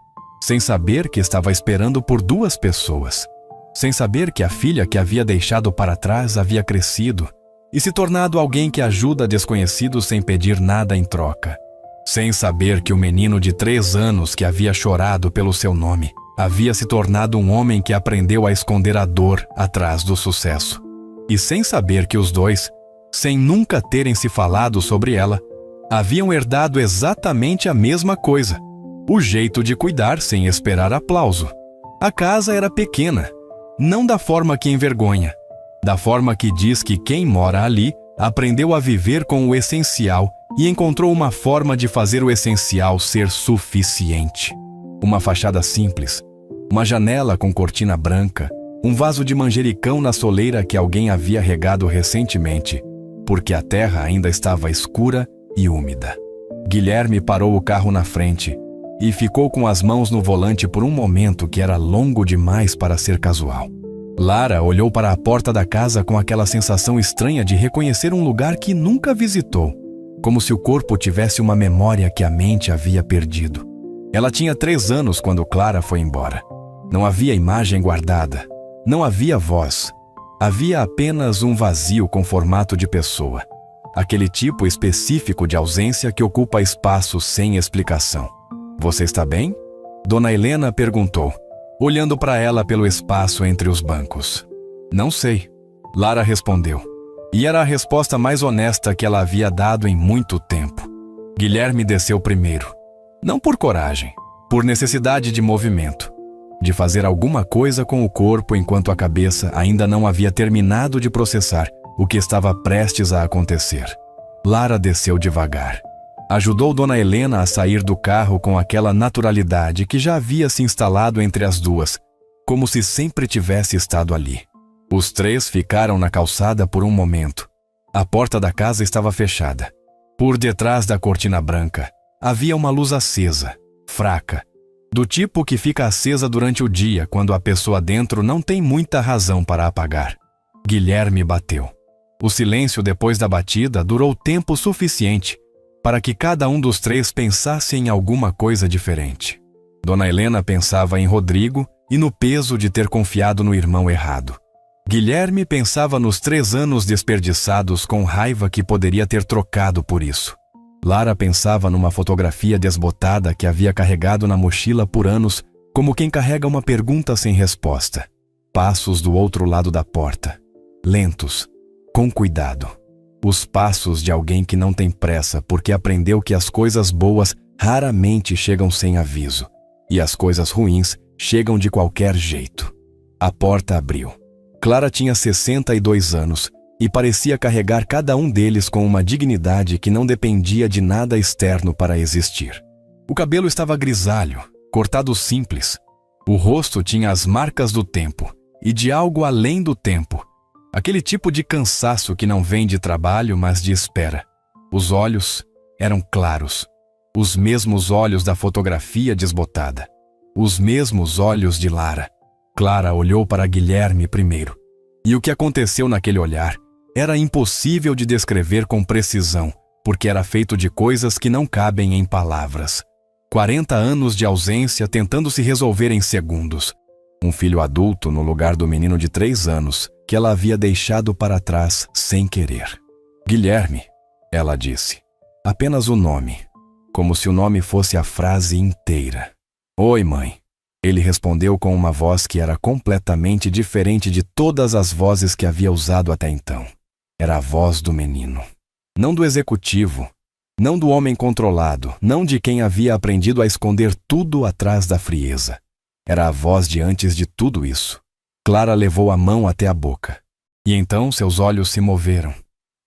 Sem saber que estava esperando por 2 pessoas. Sem saber que a filha que havia deixado para trás havia crescido e se tornado alguém que ajuda desconhecidos sem pedir nada em troca. Sem saber que o menino de 3 anos que havia chorado pelo seu nome havia se tornado um homem que aprendeu a esconder a dor atrás do sucesso. E sem saber que os dois, sem nunca terem se falado sobre ela, haviam herdado exatamente a mesma coisa: o jeito de cuidar sem esperar aplauso. A casa era pequena, não da forma que envergonha, da forma que diz que quem mora ali aprendeu a viver com o essencial e encontrou uma forma de fazer o essencial ser suficiente. Uma fachada simples, uma janela com cortina branca, um vaso de manjericão na soleira que alguém havia regado recentemente, porque a terra ainda estava escura e úmida. Guilherme parou o carro na frente e ficou com as mãos no volante por um momento que era longo demais para ser casual. Lara olhou para a porta da casa com aquela sensação estranha de reconhecer um lugar que nunca visitou, como se o corpo tivesse uma memória que a mente havia perdido. Ela tinha 3 anos quando Clara foi embora. Não havia imagem guardada, não havia voz. Havia apenas um vazio com formato de pessoa. Aquele tipo específico de ausência que ocupa espaço sem explicação. Você está bem? Dona Helena perguntou, olhando para ela pelo espaço entre os bancos. Não sei, Lara respondeu. E era a resposta mais honesta que ela havia dado em muito tempo. Guilherme desceu primeiro. Não por coragem, por necessidade de movimento. De fazer alguma coisa com o corpo enquanto a cabeça ainda não havia terminado de processar o que estava prestes a acontecer. Lara desceu devagar. Ajudou Dona Helena a sair do carro com aquela naturalidade que já havia se instalado entre as duas, como se sempre tivesse estado ali. Os 3 ficaram na calçada por um momento. A porta da casa estava fechada. Por detrás da cortina branca, havia uma luz acesa, fraca, do tipo que fica acesa durante o dia quando a pessoa dentro não tem muita razão para apagar. Guilherme bateu. O silêncio depois da batida durou tempo suficiente para que cada um dos 3 pensasse em alguma coisa diferente. Dona Helena pensava em Rodrigo e no peso de ter confiado no irmão errado. Guilherme pensava nos 3 anos desperdiçados com raiva que poderia ter trocado por isso. Lara pensava numa fotografia desbotada que havia carregado na mochila por anos, como quem carrega uma pergunta sem resposta. Passos do outro lado da porta. Lentos, com cuidado. Os passos de alguém que não tem pressa porque aprendeu que as coisas boas raramente chegam sem aviso e as coisas ruins chegam de qualquer jeito. A porta abriu. Clara tinha 62 anos e parecia carregar cada um deles com uma dignidade que não dependia de nada externo para existir. O cabelo estava grisalho, cortado simples. O rosto tinha as marcas do tempo e de algo além do tempo. Aquele tipo de cansaço que não vem de trabalho, mas de espera. Os olhos eram claros. Os mesmos olhos da fotografia desbotada. Os mesmos olhos de Lara. Clara olhou para Guilherme primeiro. E o que aconteceu naquele olhar Era impossível de descrever com precisão, porque era feito de coisas que não cabem em palavras. 40 anos de ausência tentando se resolver em segundos. Um filho adulto no lugar do menino de 3 anos, que ela havia deixado para trás sem querer. Guilherme, ela disse. Apenas o nome, como se o nome fosse a frase inteira. Oi, mãe. Ele respondeu com uma voz que era completamente diferente de todas as vozes que havia usado até então. Era a voz do menino. Não do executivo, não do homem controlado, não de quem havia aprendido a esconder tudo atrás da frieza. Era a voz de antes de tudo isso. Clara levou a mão até a boca. E então seus olhos se moveram.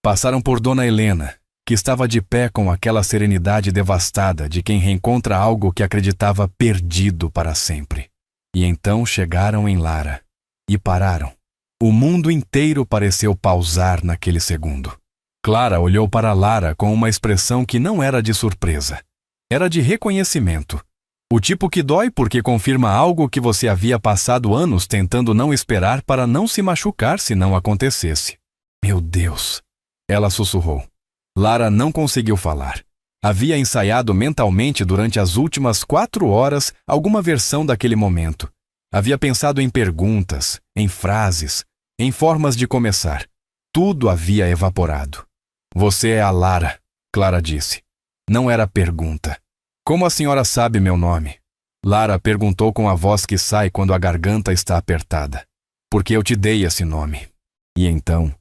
Passaram por Dona Helena, que estava de pé com aquela serenidade devastada de quem reencontra algo que acreditava perdido para sempre. E então chegaram em Lara. E pararam. O mundo inteiro pareceu pausar naquele segundo. Clara olhou para Lara com uma expressão que não era de surpresa. Era de reconhecimento. O tipo que dói porque confirma algo que você havia passado anos tentando não esperar para não se machucar se não acontecesse. Meu Deus! Ela sussurrou. Lara não conseguiu falar. Havia ensaiado mentalmente durante as últimas 4 horas alguma versão daquele momento. Havia pensado em perguntas, em frases, em formas de começar. Tudo havia evaporado. Você é a Lara, Clara disse. Não era pergunta. Como a senhora sabe meu nome? Lara perguntou com a voz que sai quando a garganta está apertada. Porque eu te dei esse nome. E então,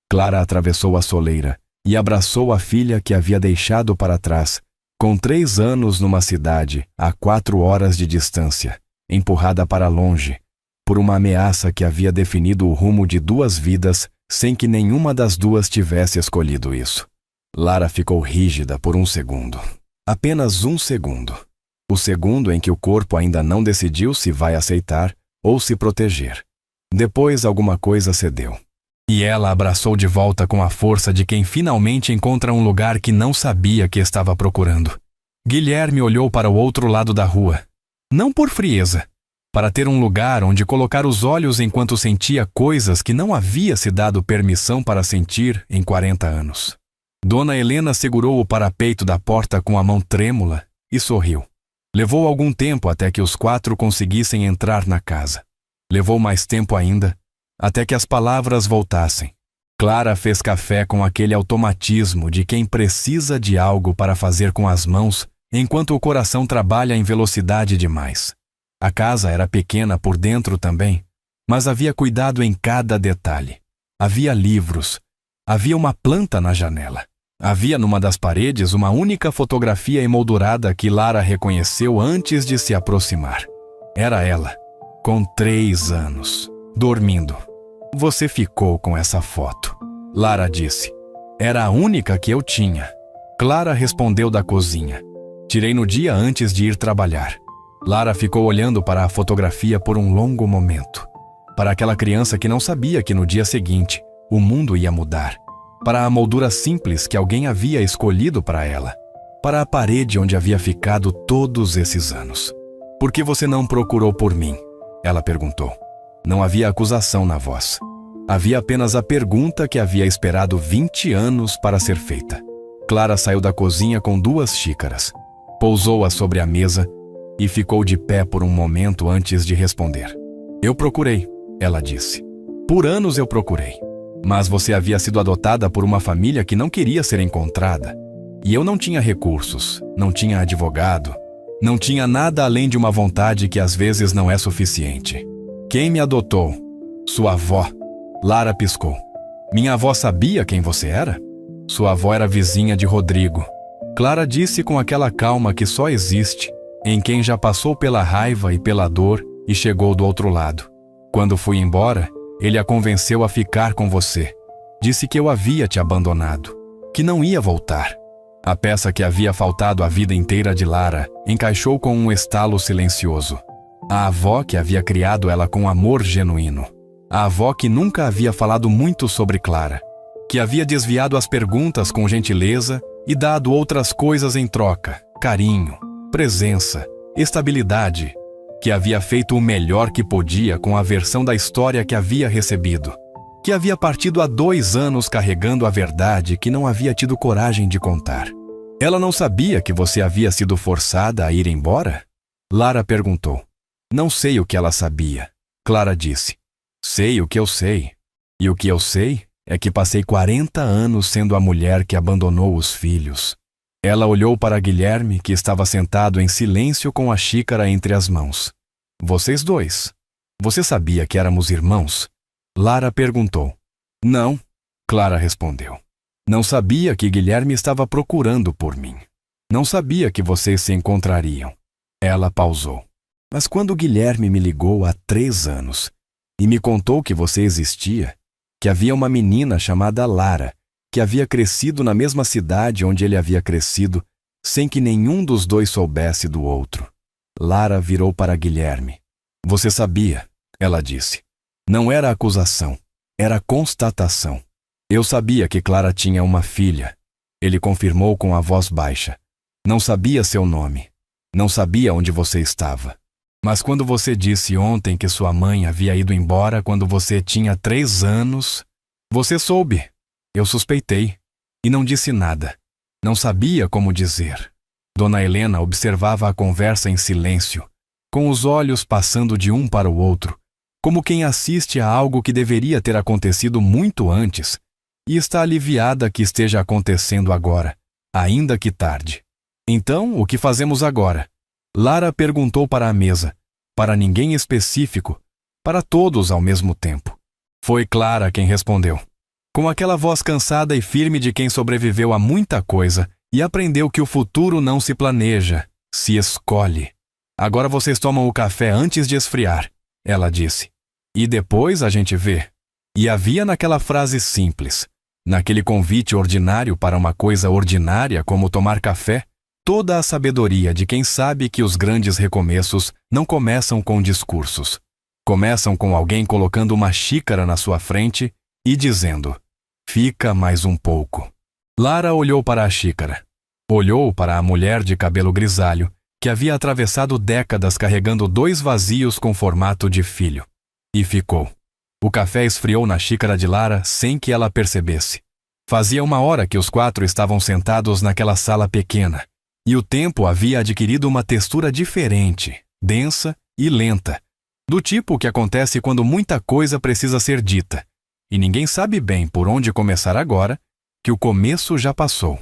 Clara atravessou a soleira e abraçou a filha que havia deixado para trás, com 3 anos numa cidade, a 4 horas de distância, empurrada para longe, por uma ameaça que havia definido o rumo de 2 vidas sem que nenhuma das 2 tivesse escolhido isso. Lara ficou rígida por 1 segundo. Apenas 1 segundo. O segundo em que o corpo ainda não decidiu se vai aceitar ou se proteger. Depois alguma coisa cedeu. E ela abraçou de volta com a força de quem finalmente encontra um lugar que não sabia que estava procurando. Guilherme olhou para o outro lado da rua. Não por frieza, para ter um lugar onde colocar os olhos enquanto sentia coisas que não havia se dado permissão para sentir em 40 anos. Dona Helena segurou o parapeito da porta com a mão trêmula e sorriu. Levou algum tempo até que os 4 conseguissem entrar na casa. Levou mais tempo ainda, até que as palavras voltassem. Clara fez café com aquele automatismo de quem precisa de algo para fazer com as mãos, enquanto o coração trabalha em velocidade demais. A casa era pequena por dentro também, mas havia cuidado em cada detalhe. Havia livros, havia uma planta na janela. Havia numa das paredes uma única fotografia emoldurada que Lara reconheceu antes de se aproximar. Era ela, com 3 anos, dormindo. Você ficou com essa foto, Lara disse. Era a única que eu tinha. Clara respondeu da cozinha. Tirei no dia antes de ir trabalhar. Lara ficou olhando para a fotografia por um longo momento. Para aquela criança que não sabia que no dia seguinte o mundo ia mudar. Para a moldura simples que alguém havia escolhido para ela. Para a parede onde havia ficado todos esses anos. Por que você não procurou por mim? Ela perguntou. Não havia acusação na voz. Havia apenas a pergunta que havia esperado 20 anos para ser feita. Clara saiu da cozinha com 2 xícaras. Pousou-a sobre a mesa e ficou de pé por um momento antes de responder. Eu procurei, ela disse. Por anos eu procurei. Mas você havia sido adotada por uma família que não queria ser encontrada. E eu não tinha recursos, não tinha advogado, não tinha nada além de uma vontade que às vezes não é suficiente. Quem me adotou? Sua avó. Lara piscou. Minha avó sabia quem você era? Sua avó era vizinha de Rodrigo. Clara disse com aquela calma que só existe em quem já passou pela raiva e pela dor e chegou do outro lado. Quando fui embora, ele a convenceu a ficar com você. Disse que eu havia te abandonado, que não ia voltar. A peça que havia faltado a vida inteira de Lara encaixou com um estalo silencioso. A avó que havia criado ela com amor genuíno. A avó que nunca havia falado muito sobre Clara, que havia desviado as perguntas com gentileza e dado outras coisas em troca, carinho, presença, estabilidade, que havia feito o melhor que podia com a versão da história que havia recebido, que havia partido há 2 anos carregando a verdade que não havia tido coragem de contar. Ela não sabia que você havia sido forçada a ir embora? Lara perguntou. Não sei o que ela sabia. Clara disse. Sei o que eu sei. E o que eu sei é que passei 40 anos sendo a mulher que abandonou os filhos. Ela olhou para Guilherme, que estava sentado em silêncio com a xícara entre as mãos. Vocês dois. Você sabia que éramos irmãos? Lara perguntou. Não, Clara respondeu. Não sabia que Guilherme estava procurando por mim. Não sabia que vocês se encontrariam. Ela pausou. Mas quando Guilherme me ligou há 3 anos e me contou que você existia, que havia uma menina chamada Lara, que havia crescido na mesma cidade onde ele havia crescido, sem que nenhum dos dois soubesse do outro. Lara virou para Guilherme. Você sabia, ela disse. Não era acusação, era constatação. Eu sabia que Clara tinha uma filha. Ele confirmou com a voz baixa. Não sabia seu nome. Não sabia onde você estava. Mas quando você disse ontem que sua mãe havia ido embora quando você tinha 3 anos, você soube. Eu suspeitei. E não disse nada. Não sabia como dizer. Dona Helena observava a conversa em silêncio, com os olhos passando de um para o outro, como quem assiste a algo que deveria ter acontecido muito antes, e está aliviada que esteja acontecendo agora, ainda que tarde. Então, o que fazemos agora? Lara perguntou para a mesa, para ninguém específico, para todos ao mesmo tempo. Foi Clara quem respondeu, com aquela voz cansada e firme de quem sobreviveu a muita coisa e aprendeu que o futuro não se planeja, se escolhe. Agora vocês tomam o café antes de esfriar, ela disse. E depois a gente vê. E havia naquela frase simples, naquele convite ordinário para uma coisa ordinária como tomar café, toda a sabedoria de quem sabe que os grandes recomeços não começam com discursos. Começam com alguém colocando uma xícara na sua frente e dizendo, fica mais um pouco. Lara olhou para a xícara. Olhou para a mulher de cabelo grisalho, que havia atravessado décadas carregando 2 vazios com formato de filho. E ficou. O café esfriou na xícara de Lara sem que ela percebesse. Fazia 1 hora que os 4 estavam sentados naquela sala pequena, e o tempo havia adquirido uma textura diferente, densa e lenta, do tipo que acontece quando muita coisa precisa ser dita, e ninguém sabe bem por onde começar agora, que o começo já passou.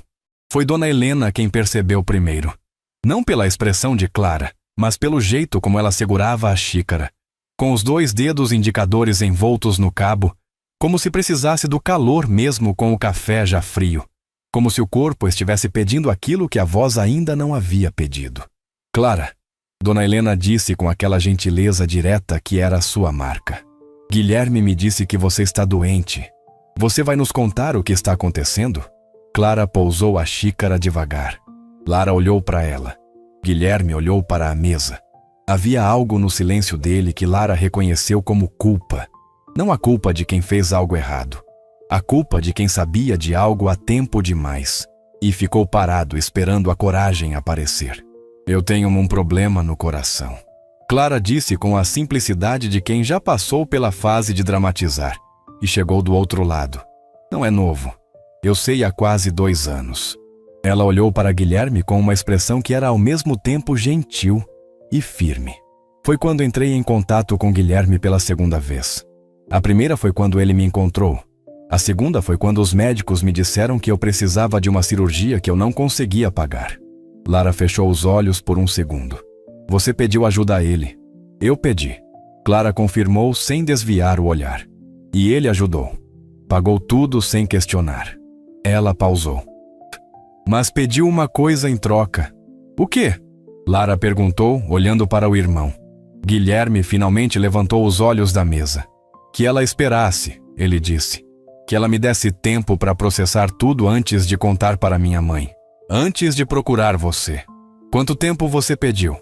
Foi Dona Helena quem percebeu primeiro. Não pela expressão de Clara, mas pelo jeito como ela segurava a xícara, com os 2 dedos indicadores envoltos no cabo, como se precisasse do calor mesmo com o café já frio, como se o corpo estivesse pedindo aquilo que a voz ainda não havia pedido. Clara, Dona Helena disse com aquela gentileza direta que era a sua marca. Guilherme me disse que você está doente. Você vai nos contar o que está acontecendo? Clara pousou a xícara devagar. Lara olhou para ela. Guilherme olhou para a mesa. Havia algo no silêncio dele que Lara reconheceu como culpa. Não a culpa de quem fez algo errado. A culpa de quem sabia de algo há tempo demais. E ficou parado esperando a coragem aparecer. Eu tenho um problema no coração. Clara disse com a simplicidade de quem já passou pela fase de dramatizar. E chegou do outro lado. Não é novo. Eu sei há quase 2 anos. Ela olhou para Guilherme com uma expressão que era ao mesmo tempo gentil e firme. Foi quando entrei em contato com Guilherme pela 2ª vez. A primeira foi quando ele me encontrou. A segunda foi quando os médicos me disseram que eu precisava de uma cirurgia que eu não conseguia pagar. Lara fechou os olhos por 1 segundo. Você pediu ajuda a ele. Eu pedi. Clara confirmou sem desviar o olhar. E ele ajudou. Pagou tudo sem questionar. Ela pausou. Mas pediu uma coisa em troca. O quê? Lara perguntou, olhando para o irmão. Guilherme finalmente levantou os olhos da mesa. Que ela esperasse, ele disse. Que ela me desse tempo para processar tudo antes de contar para minha mãe. Antes de procurar você. Quanto tempo você pediu?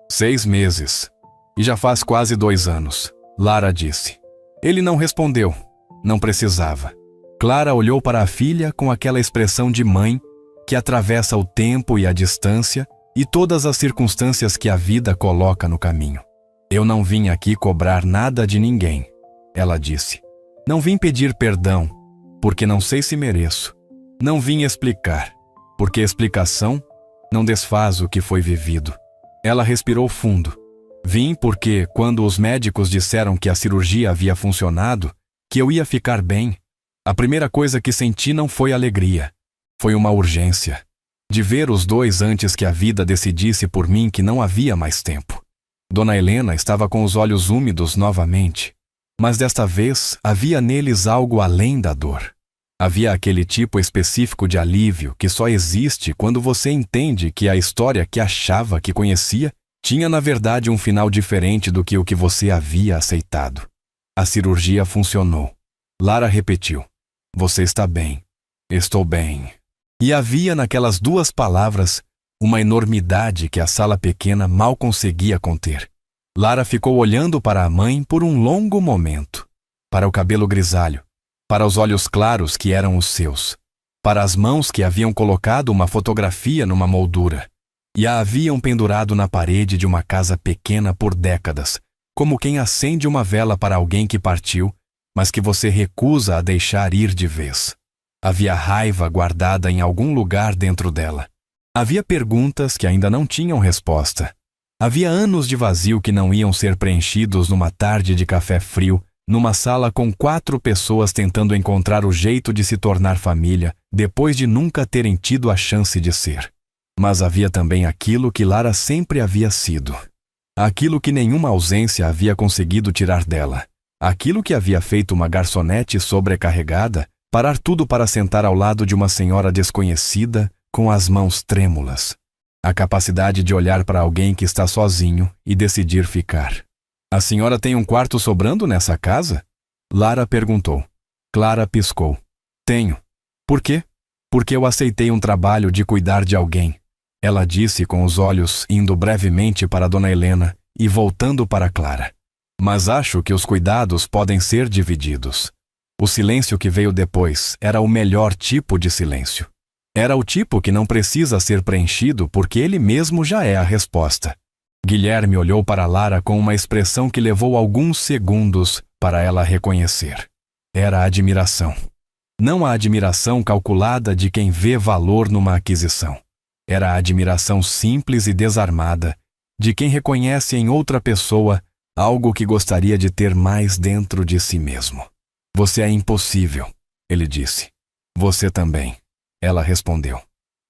6 meses. E já faz quase 2 anos, Lara disse. Ele não respondeu. Não precisava. Clara olhou para a filha com aquela expressão de mãe que atravessa o tempo e a distância e todas as circunstâncias que a vida coloca no caminho. Eu não vim aqui cobrar nada de ninguém, ela disse. Não vim pedir perdão, porque não sei se mereço. Não vim explicar, porque explicação não desfaz o que foi vivido. Ela respirou fundo. Vim porque, quando os médicos disseram que a cirurgia havia funcionado, que eu ia ficar bem, a primeira coisa que senti não foi alegria. Foi uma urgência. De ver os dois antes que a vida decidisse por mim que não havia mais tempo. Dona Helena estava com os olhos úmidos novamente, mas desta vez havia neles algo além da dor. Havia aquele tipo específico de alívio que só existe quando você entende que a história que achava que conhecia tinha na verdade um final diferente do que o que você havia aceitado. A cirurgia funcionou. Lara repetiu: "Você está bem." "Estou bem." E havia naquelas duas palavras uma enormidade que a sala pequena mal conseguia conter. Lara ficou olhando para a mãe por um longo momento. Para o cabelo grisalho, para os olhos claros que eram os seus, para as mãos que haviam colocado uma fotografia numa moldura e a haviam pendurado na parede de uma casa pequena por décadas, como quem acende uma vela para alguém que partiu, mas que você recusa a deixar ir de vez. Havia raiva guardada em algum lugar dentro dela. Havia perguntas que ainda não tinham resposta. Havia anos de vazio que não iam ser preenchidos numa tarde de café frio, numa sala com 4 pessoas tentando encontrar o jeito de se tornar família, depois de nunca terem tido a chance de ser. Mas havia também aquilo que Lara sempre havia sido. Aquilo que nenhuma ausência havia conseguido tirar dela. Aquilo que havia feito uma garçonete sobrecarregada parar tudo para sentar ao lado de uma senhora desconhecida com as mãos trêmulas. A capacidade de olhar para alguém que está sozinho e decidir ficar. "A senhora tem um quarto sobrando nessa casa?" Lara perguntou. Clara piscou. "Tenho." "Por quê?" "Porque eu aceitei um trabalho de cuidar de alguém." Ela disse com os olhos indo brevemente para Dona Helena e voltando para Clara. "Mas acho que os cuidados podem ser divididos." O silêncio que veio depois era o melhor tipo de silêncio. Era o tipo que não precisa ser preenchido porque ele mesmo já é a resposta. Guilherme olhou para Lara com uma expressão que levou alguns segundos para ela reconhecer. Era admiração. Não a admiração calculada de quem vê valor numa aquisição. Era a admiração simples e desarmada de quem reconhece em outra pessoa algo que gostaria de ter mais dentro de si mesmo. "Você é impossível", ele disse. "Você também", ela respondeu.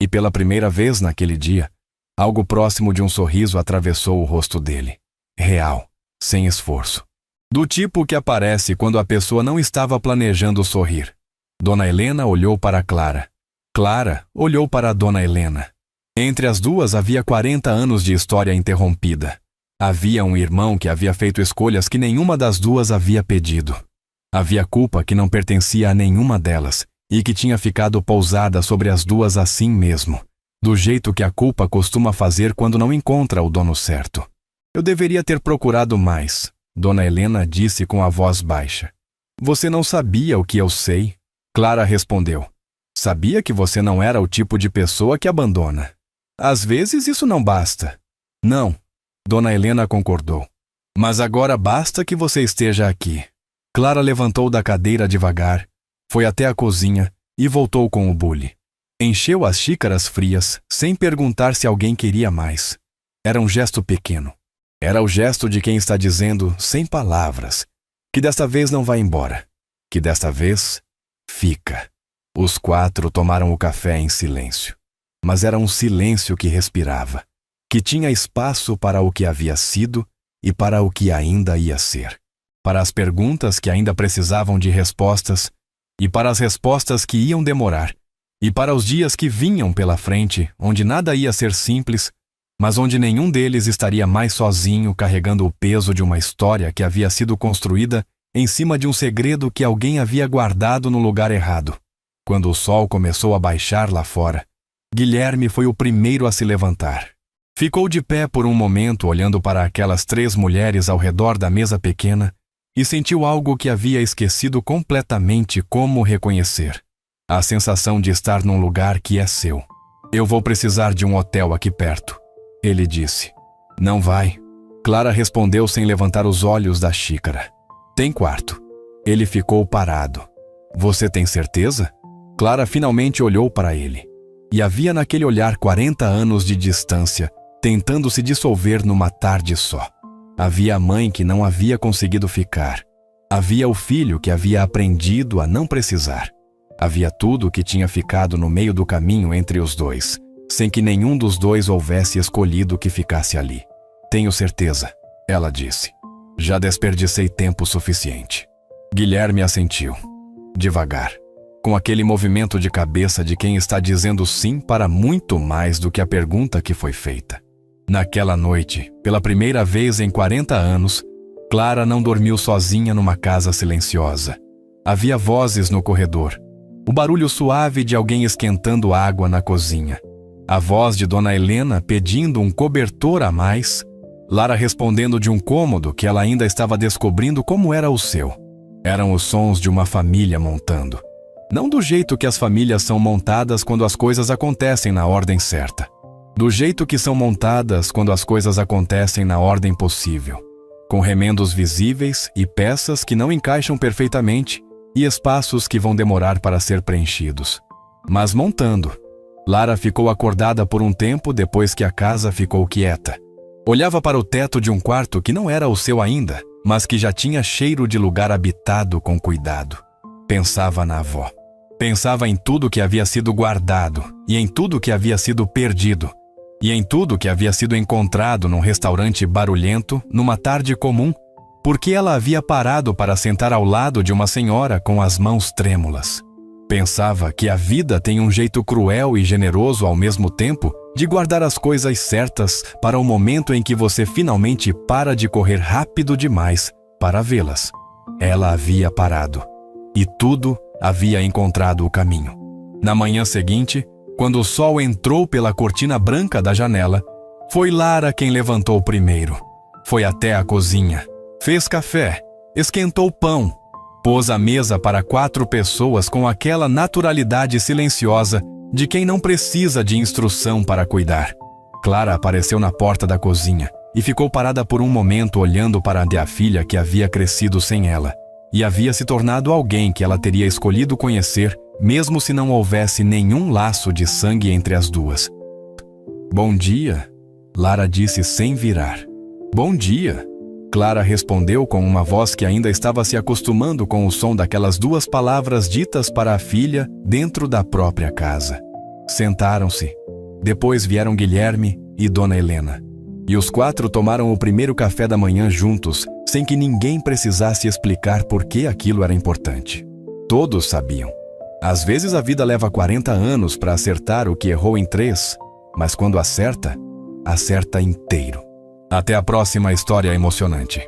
E pela primeira vez naquele dia, algo próximo de um sorriso atravessou o rosto dele. Real, sem esforço. Do tipo que aparece quando a pessoa não estava planejando sorrir. Dona Helena olhou para Clara. Clara olhou para a Dona Helena. Entre as duas havia 40 anos de história interrompida. Havia um irmão que havia feito escolhas que nenhuma das duas havia pedido. Havia culpa que não pertencia a nenhuma delas e que tinha ficado pousada sobre as duas assim mesmo, do jeito que a culpa costuma fazer quando não encontra o dono certo. "Eu deveria ter procurado mais", Dona Helena disse com a voz baixa. "Você não sabia o que eu sei?" Clara respondeu. "Sabia que você não era o tipo de pessoa que abandona. Às vezes isso não basta." "Não", Dona Helena concordou. "Mas agora basta que você esteja aqui." Clara levantou da cadeira devagar, foi até a cozinha e voltou com o bule. Encheu as xícaras frias, sem perguntar se alguém queria mais. Era um gesto pequeno. Era o gesto de quem está dizendo, sem palavras, que desta vez não vai embora, que desta vez fica. Os 4 tomaram o café em silêncio. Mas era um silêncio que respirava, que tinha espaço para o que havia sido e para o que ainda ia ser. Para as perguntas que ainda precisavam de respostas, e para as respostas que iam demorar, e para os dias que vinham pela frente, onde nada ia ser simples, mas onde nenhum deles estaria mais sozinho carregando o peso de uma história que havia sido construída em cima de um segredo que alguém havia guardado no lugar errado. Quando o sol começou a baixar lá fora, Guilherme foi o primeiro a se levantar. Ficou de pé por um momento olhando para aquelas 3 mulheres ao redor da mesa pequena e sentiu algo que havia esquecido completamente como reconhecer. A sensação de estar num lugar que é seu. "Eu vou precisar de um hotel aqui perto", ele disse. "Não vai", Clara respondeu sem levantar os olhos da xícara. "Tem quarto." Ele ficou parado. Você tem certeza? Clara finalmente olhou para ele. E havia naquele olhar 40 anos de distância, tentando se dissolver numa tarde só. Havia a mãe que não havia conseguido ficar. Havia o filho que havia aprendido a não precisar. Havia tudo que tinha ficado no meio do caminho entre os dois, sem que nenhum dos dois houvesse escolhido que ficasse ali. Tenho certeza, ela disse. Já desperdicei tempo suficiente. Guilherme assentiu, devagar, com aquele movimento de cabeça de quem está dizendo sim para muito mais do que a pergunta que foi feita. Naquela noite, pela primeira vez em 40 anos, Clara não dormiu sozinha numa casa silenciosa. Havia vozes no corredor, o barulho suave de alguém esquentando água na cozinha, a voz de Dona Helena pedindo um cobertor a mais, Lara respondendo de um cômodo que ela ainda estava descobrindo como era o seu. Eram os sons de uma família montando. Não do jeito que as famílias são montadas quando as coisas acontecem na ordem certa. Do jeito que são montadas quando as coisas acontecem na ordem possível. Com remendos visíveis e peças que não encaixam perfeitamente e espaços que vão demorar para ser preenchidos. Mas montando. Lara ficou acordada por um tempo depois que a casa ficou quieta. Olhava para o teto de um quarto que não era o seu ainda, mas que já tinha cheiro de lugar habitado com cuidado. Pensava na avó. Pensava em tudo que havia sido guardado e em tudo que havia sido perdido. E em tudo que havia sido encontrado num restaurante barulhento, numa tarde comum, porque ela havia parado para sentar ao lado de uma senhora com as mãos trêmulas. Pensava que a vida tem um jeito cruel e generoso ao mesmo tempo de guardar as coisas certas para o momento em que você finalmente para de correr rápido demais para vê-las. Ela havia parado. E tudo havia encontrado o caminho. Na manhã seguinte, quando o sol entrou pela cortina branca da janela, foi Lara quem levantou primeiro. Foi até a cozinha, fez café, esquentou pão, pôs a mesa para 4 pessoas com aquela naturalidade silenciosa de quem não precisa de instrução para cuidar. Clara apareceu na porta da cozinha e ficou parada por um momento olhando para a filha que havia crescido sem ela e havia se tornado alguém que ela teria escolhido conhecer mesmo se não houvesse nenhum laço de sangue entre as duas. Bom dia, Lara disse sem virar. Bom dia, Clara respondeu com uma voz que ainda estava se acostumando com o som daquelas 2 palavras ditas para a filha dentro da própria casa. Sentaram-se. Depois vieram Guilherme e Dona Helena. E os 4 tomaram o primeiro café da manhã juntos, sem que ninguém precisasse explicar por que aquilo era importante. Todos sabiam. Às vezes a vida leva 40 anos para acertar o que errou em 3, mas quando acerta, acerta inteiro. Até a próxima história emocionante.